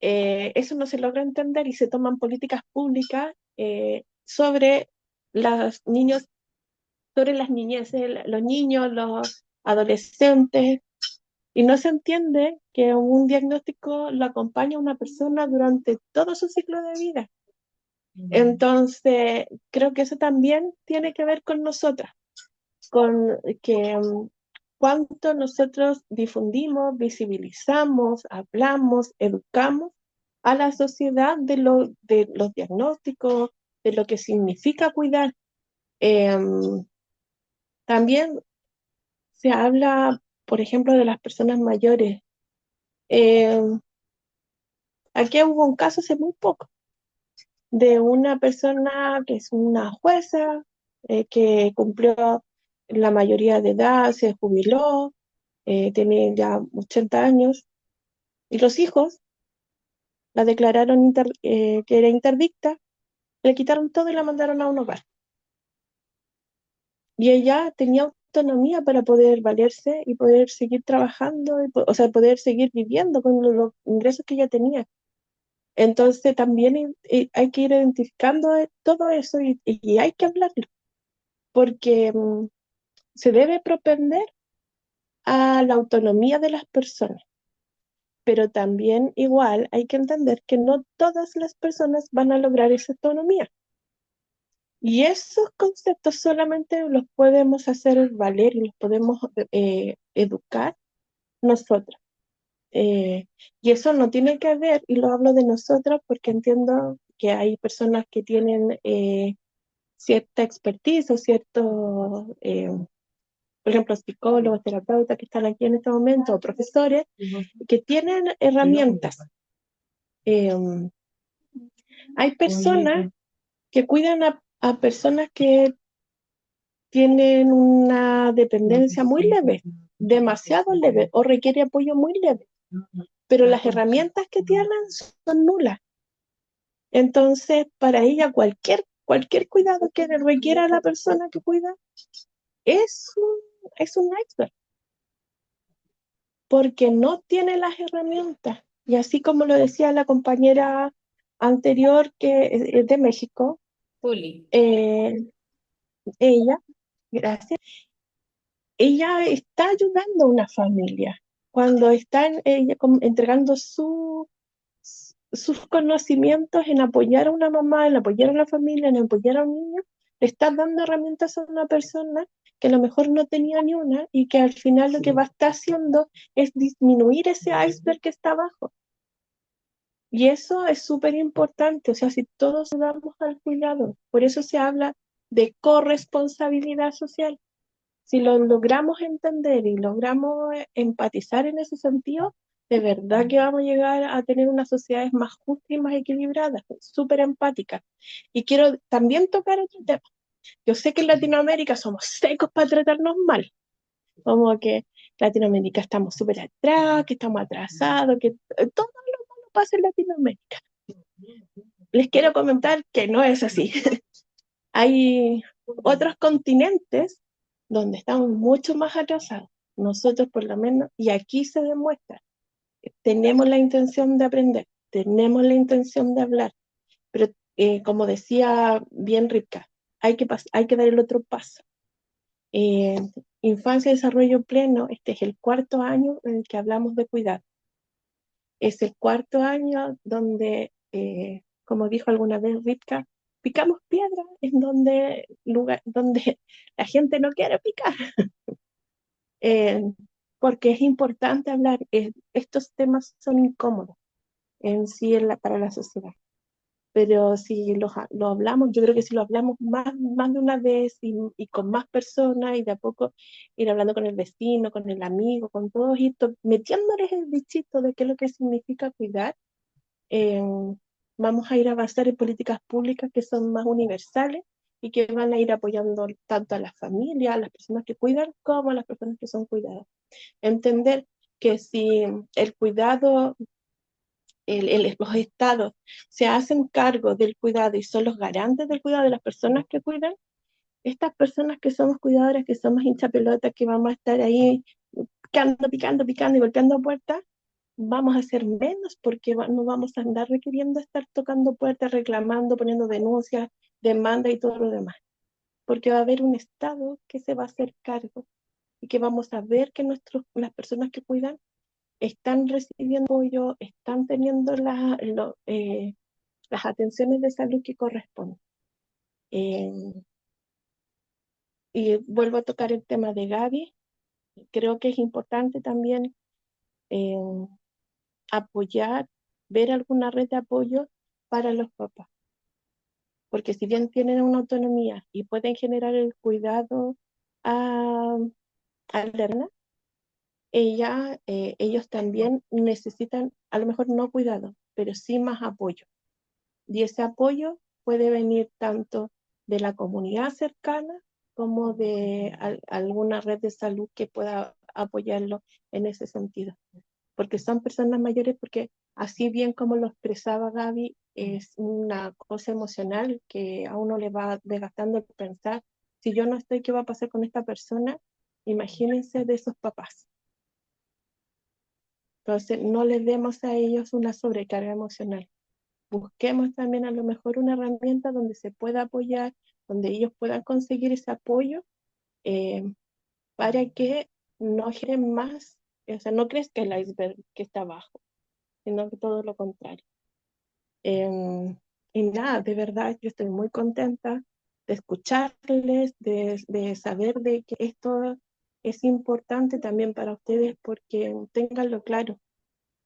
Eso no se logra entender y se toman políticas públicas sobre los niños, sobre las niñeces, los niños, los adolescentes, y no se entiende que un diagnóstico lo acompaña a una persona durante todo su ciclo de vida. Entonces, creo que eso también tiene que ver con nosotras, con que cuánto nosotros difundimos, visibilizamos, hablamos, educamos a la sociedad de los diagnósticos, de lo que significa cuidar. También se habla, por ejemplo, de las personas mayores. Aquí hubo un caso hace muy poco de una persona que es una jueza que cumplió la mayoría de edad, se jubiló, tiene ya 80 años, y los hijos la declararon que era interdicta, le quitaron todo y la mandaron a un hogar. Y ella tenía autonomía para poder valerse y poder seguir trabajando, o sea, poder seguir viviendo con los ingresos que ella tenía. Entonces también hay que ir identificando todo eso y hay que hablarlo, porque se debe propender a la autonomía de las personas, pero también igual hay que entender que no todas las personas van a lograr esa autonomía. Y esos conceptos solamente los podemos hacer valer y los podemos educar nosotros. Y eso no tiene que ver, y lo hablo de nosotros porque entiendo que hay personas que tienen cierta expertise o cierto, por ejemplo, psicólogos, terapeutas que están aquí en este momento, o profesores, que tienen herramientas. Hay personas que cuidan a personas que tienen una dependencia muy leve, demasiado leve, o requiere apoyo muy leve, pero las herramientas que tienen son nulas. Entonces, para ella, cualquier cuidado que requiera la persona que cuida es un iceberg, porque no tiene las herramientas. Y así como lo decía la compañera anterior que es de México, Juli. ella, gracias, ella está ayudando a una familia cuando está ella entregando sus conocimientos en apoyar a una mamá, en apoyar a una familia, en apoyar a un niño, le está dando herramientas a una persona que a lo mejor no tenía ni una y que al final lo que va a estar haciendo es disminuir ese iceberg que está abajo. Y eso es súper importante, o sea, si todos damos al cuidado, por eso se habla de corresponsabilidad social. Si lo logramos entender y logramos empatizar en ese sentido, de verdad que vamos a llegar a tener unas sociedades más justas y más equilibradas, súper empáticas. Y quiero también tocar otro tema. Yo sé que en Latinoamérica somos secos para tratarnos mal, como que Latinoamérica estamos súper atrás, que estamos atrasados, que todo lo malo pasa en Latinoamérica. Les quiero comentar que no es así. Hay otros continentes donde estamos mucho más atrasados. Nosotros por lo menos, y aquí se demuestra, tenemos la intención de aprender, tenemos la intención de hablar, pero como decía bien Ripka, hay que dar el otro paso. Infancia y desarrollo pleno, este es el cuarto año en el que hablamos de cuidado. Es el cuarto año donde, como dijo alguna vez Ripka, picamos piedra en donde la gente no quiere picar. Porque es importante hablar, estos temas son incómodos en sí para la sociedad, pero si lo hablamos, yo creo que si lo hablamos más de una vez y con más personas y de a poco ir hablando con el vecino, con el amigo, con todos y metiéndoles el bichito de qué es lo que significa cuidar, vamos a ir a avanzar en políticas públicas que son más universales y que van a ir apoyando tanto a las familias, a las personas que cuidan, como a las personas que son cuidadas. Entender que si el cuidado, los estados se hacen cargo del cuidado y son los garantes del cuidado de las personas que cuidan, estas personas que somos cuidadoras, que somos hinchapelotas, que vamos a estar ahí picando, picando, picando y golpeando puertas, vamos a hacer menos porque no vamos a andar requiriendo estar tocando puertas, reclamando, poniendo denuncias, demanda y todo lo demás. Porque va a haber un Estado que se va a hacer cargo y que vamos a ver que las personas que cuidan están recibiendo apoyo, están teniendo las atenciones de salud que corresponden. Eh, y vuelvo a tocar el tema de Gaby. Creo que es importante también eh, apoyar, ver alguna red de apoyo para los papás, porque si bien tienen una autonomía y pueden generar el cuidado a, a la hermana, ellos también necesitan, a lo mejor no cuidado, pero sí más apoyo. Y ese apoyo puede venir tanto de la comunidad cercana como de alguna red de salud que pueda apoyarlo en ese sentido. Porque son personas mayores, porque así bien como lo expresaba Gaby, es una cosa emocional que a uno le va desgastando el pensar, si yo no estoy, ¿qué va a pasar con esta persona? Imagínense de esos papás. Entonces, no les demos a ellos una sobrecarga emocional. Busquemos también a lo mejor una herramienta donde se pueda apoyar, donde ellos puedan conseguir ese apoyo eh, para que no generen más, o sea, no crezca el iceberg que está abajo, sino que todo lo contrario. Y nada, de verdad, yo estoy muy contenta de escucharles, de saber de que esto es importante también para ustedes, porque ténganlo claro.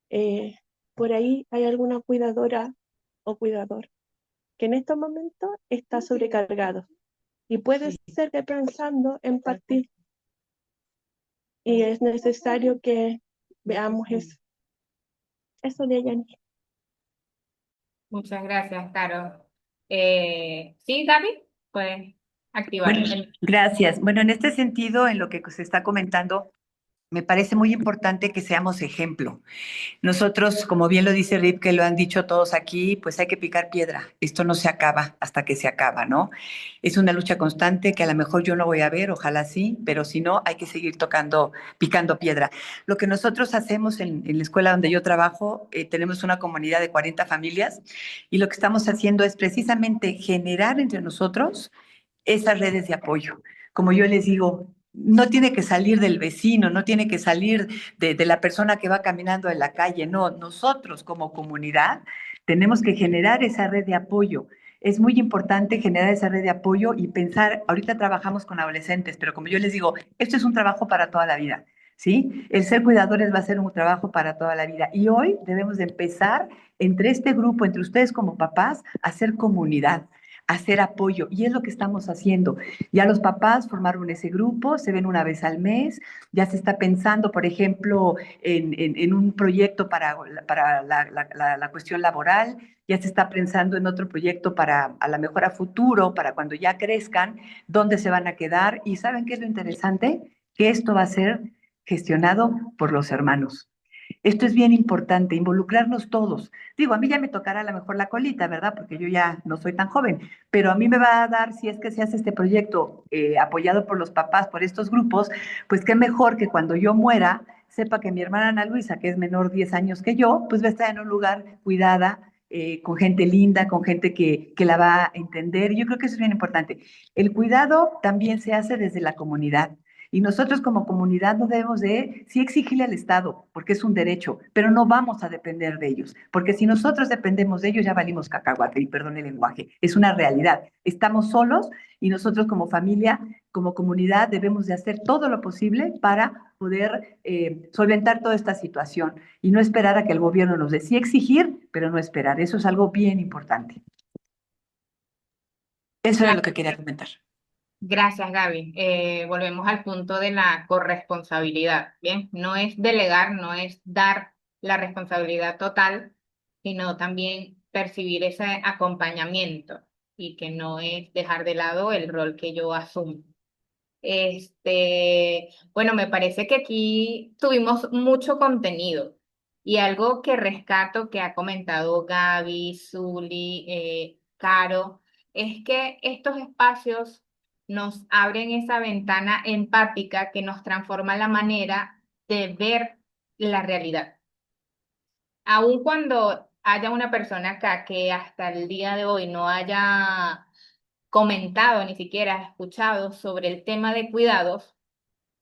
eh, por ahí hay alguna cuidadora o cuidador que en estos momentos está sobrecargado y puede ser que pensando en partir, y es necesario que veamos eso. Eso de ella. Muchas gracias, Caro. Sí, Gaby, puedes activar Bueno, gracias. Bueno, en este sentido, en lo que se está comentando, me parece muy importante que seamos ejemplo. Nosotros, como bien lo dice Rip, que lo han dicho todos aquí, pues hay que picar piedra. Esto no se acaba hasta que se acaba, ¿no? Es una lucha constante que a lo mejor yo no voy a ver, ojalá sí, pero si no, hay que seguir tocando, picando piedra. Lo que nosotros hacemos en la escuela donde yo trabajo, tenemos una comunidad de 40 familias y lo que estamos haciendo es precisamente generar entre nosotros esas redes de apoyo. Como yo les digo, no tiene que salir del vecino, no tiene que salir de la persona que va caminando en la calle, no, nosotros como comunidad tenemos que generar esa red de apoyo. Es muy importante generar esa red de apoyo y pensar, ahorita trabajamos con adolescentes, pero como yo les digo, esto es un trabajo para toda la vida, ¿sí? El ser cuidadores va a ser un trabajo para toda la vida. Y hoy debemos de empezar entre este grupo, entre ustedes como papás, a hacer comunidad, hacer apoyo. Y es lo que estamos haciendo. Ya los papás formaron ese grupo, se ven una vez al mes, ya se está pensando, por ejemplo, en un proyecto para la cuestión laboral, ya se está pensando en otro proyecto para a lo mejor a futuro, para cuando ya crezcan, dónde se van a quedar. ¿Y saben qué es lo interesante? Que esto va a ser gestionado por los hermanos. Esto es bien importante, involucrarnos todos. Digo, a mí ya me tocará a lo mejor la colita, ¿verdad? Porque yo ya no soy tan joven, pero a mí me va a dar, si es que se hace este proyecto apoyado por los papás, por estos grupos, pues qué mejor que cuando yo muera, sepa que mi hermana Ana Luisa, que es menor 10 años que yo, pues va a estar en un lugar cuidada, con gente linda, con gente que la va a entender. Yo creo que eso es bien importante. El cuidado también se hace desde la comunidad. Y nosotros como comunidad no debemos de, sí exigirle al Estado, porque es un derecho, pero no vamos a depender de ellos, porque si nosotros dependemos de ellos ya valimos cacahuate, y perdón el lenguaje, es una realidad. Estamos solos y nosotros como familia, como comunidad, debemos de hacer todo lo posible para poder solventar toda esta situación y no esperar a que el gobierno nos dé, sí exigir, pero no esperar. Eso es algo bien importante. Eso era lo que quería comentar. Gracias, Gaby. Volvemos al punto de la corresponsabilidad, ¿bien? No es delegar, no es dar la responsabilidad total, sino también percibir ese acompañamiento y que no es dejar de lado el rol que yo asumo. Bueno, me parece que aquí tuvimos mucho contenido y algo que rescato que ha comentado Gaby, Zuli, Caro, es que estos espacios nos abren esa ventana empática que nos transforma la manera de ver la realidad. Aun cuando haya una persona acá que hasta el día de hoy no haya comentado, ni siquiera escuchado sobre el tema de cuidados,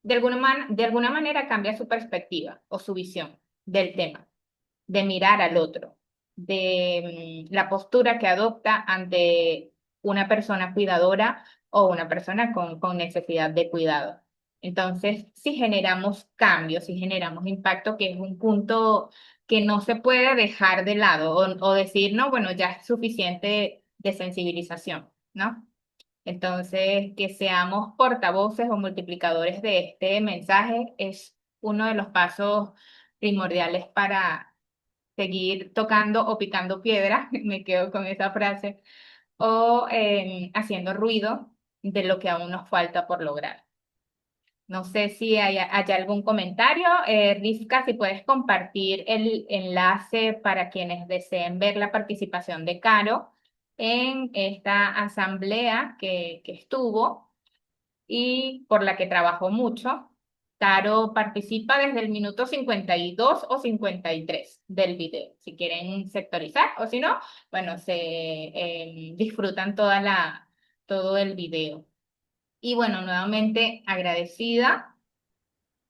de alguna manera cambia su perspectiva o su visión del tema, de mirar al otro, de la postura que adopta ante una persona cuidadora o una persona con necesidad de cuidado. Entonces, si generamos cambios, si generamos impacto, que es un punto que no se puede dejar de lado o decir, no, bueno, ya es suficiente de sensibilización, ¿no? Entonces, que seamos portavoces o multiplicadores de este mensaje es uno de los pasos primordiales para seguir tocando o picando piedra, me quedo con esa frase, o haciendo ruido de lo que aún nos falta por lograr. No sé si hay algún comentario. Rivka, si puedes compartir el enlace para quienes deseen ver la participación de Caro en esta asamblea que estuvo y por la que trabajó mucho. Caro participa desde el minuto 52 o 53 del video, si quieren sectorizar, o si no, bueno, se disfrutan todo el video. Y bueno, nuevamente agradecida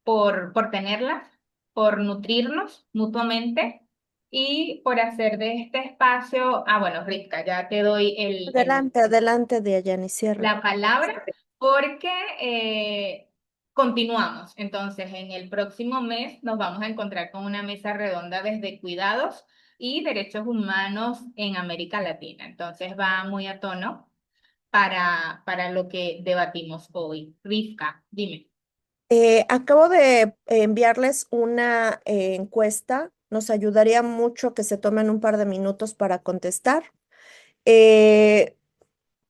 por tenerlas, por nutrirnos mutuamente y por hacer de este espacio, bueno, Rivka, ya te doy Adelante, adelante, Diayani, cierra. la palabra porque continuamos. Entonces, en el próximo mes nos vamos a encontrar con una mesa redonda desde cuidados y derechos humanos en América Latina. Entonces, va muy a tono para lo que debatimos hoy. Rivka, dime. Acabo de enviarles una encuesta. Nos ayudaría mucho que se tomen un par de minutos para contestar. Eh,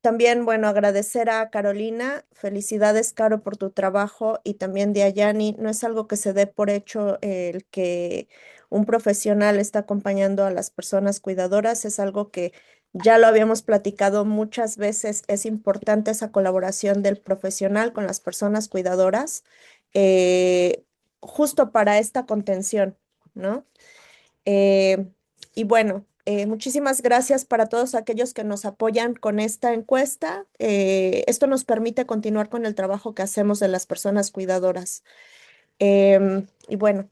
También, bueno, agradecer a Carolina. Felicidades, Caro, por tu trabajo y también de Ayani. No es algo que se dé por hecho el que un profesional está acompañando a las personas cuidadoras. Es algo que ya lo habíamos platicado muchas veces. Es importante esa colaboración del profesional con las personas cuidadoras, eh, justo para esta contención, ¿no? Eh, y bueno, muchísimas gracias para todos aquellos que nos apoyan con esta encuesta. Esto nos permite continuar con el trabajo que hacemos de las personas cuidadoras. Y bueno,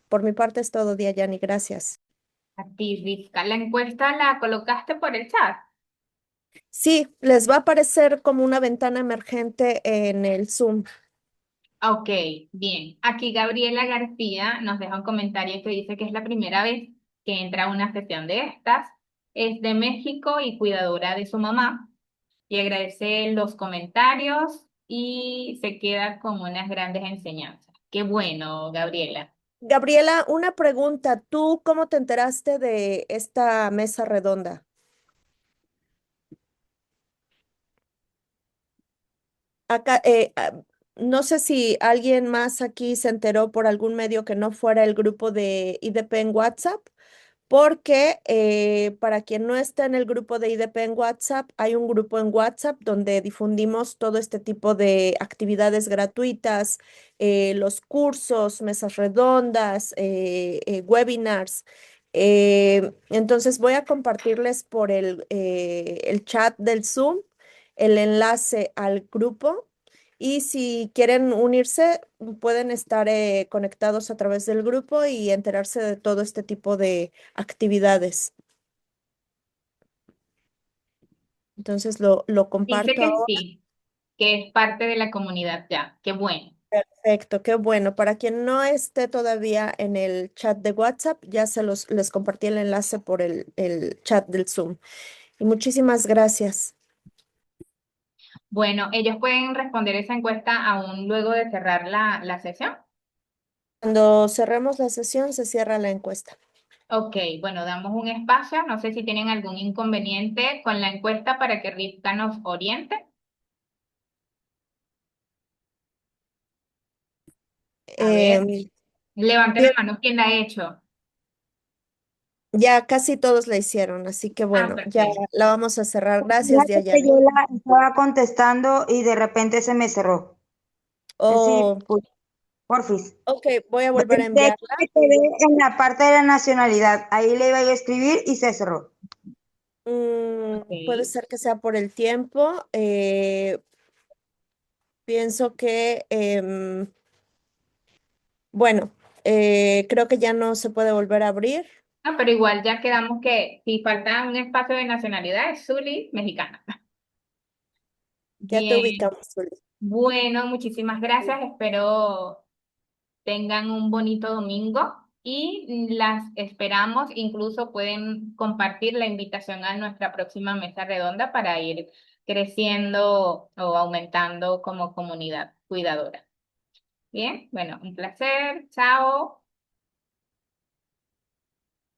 por mi parte es todo, Diayani. Gracias. A ti, Rivka. La encuesta la colocaste por el chat. Sí, les va a aparecer como una ventana emergente en el Zoom. Ok, bien. Aquí Gabriela García nos deja un comentario que dice que es la primera vez que entra a una sesión de estas. Es de México y cuidadora de su mamá. Y agradece los comentarios y se queda con unas grandes enseñanzas. Qué bueno, Gabriela. Gabriela, una pregunta. ¿Tú cómo te enteraste de esta mesa redonda? Acá, no sé si alguien más aquí se enteró por algún medio que no fuera el grupo de IDP en WhatsApp, porque para quien no está en el grupo de IDP en WhatsApp, hay un grupo en WhatsApp donde difundimos todo este tipo de actividades gratuitas, los cursos, mesas redondas, webinars. Entonces voy a compartirles por el chat del Zoom el enlace al grupo y si quieren unirse, pueden estar conectados a través del grupo y enterarse de todo este tipo de actividades. Entonces lo Dice comparto que ahora. sí, que es parte de la comunidad ya. Qué bueno. Perfecto, qué bueno. Para quien no esté todavía en el chat de WhatsApp, ya les compartí el enlace por el chat del Zoom. Y muchísimas gracias. Bueno, ellos pueden responder esa encuesta aún luego de cerrar la sesión. Cuando cerremos la sesión, se cierra la encuesta. Ok, bueno, damos un espacio. No sé si tienen algún inconveniente con la encuesta para que Rivka nos oriente. A ver, Em, levante la bien, mano. ¿Quién la ha hecho? ya casi todos la hicieron, así que Ah, bueno, ya perfecto. la vamos a cerrar. Gracias, Fíjate que Diayani. yo la estaba contestando y de repente se me cerró. Oh, Sí, pues, porfis. ok, voy a volver a De hecho, enviarla. me quedé en la parte de la nacionalidad. Ahí le iba yo a escribir y se cerró. Puede Ok. ser que sea por el tiempo. Pienso que, bueno, creo que ya no se puede volver a abrir. No, pero igual ya quedamos que si falta un espacio de nacionalidad es Zuli, mexicana. Ya te Bien. ubicamos, Zuli. Bueno, muchísimas gracias. Espero tengan un bonito domingo y las esperamos. Incluso pueden compartir la invitación a nuestra próxima mesa redonda para ir creciendo o aumentando como comunidad cuidadora. Bien, bueno, un placer. Chao.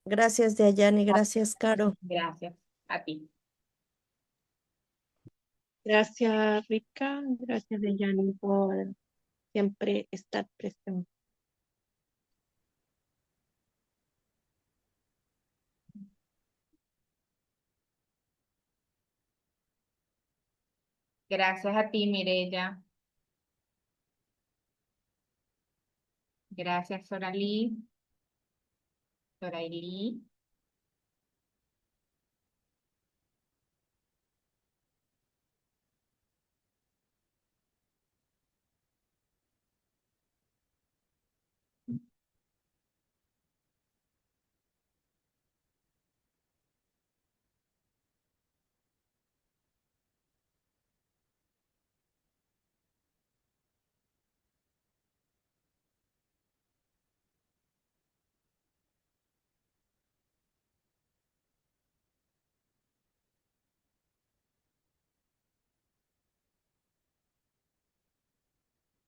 Gracias, Diayani. Gracias, Caro. Gracias a ti. Gracias, Rika. Gracias, Dejani, por siempre estar presente. Gracias a ti, Mirella. Gracias, Soralí. Sorailí.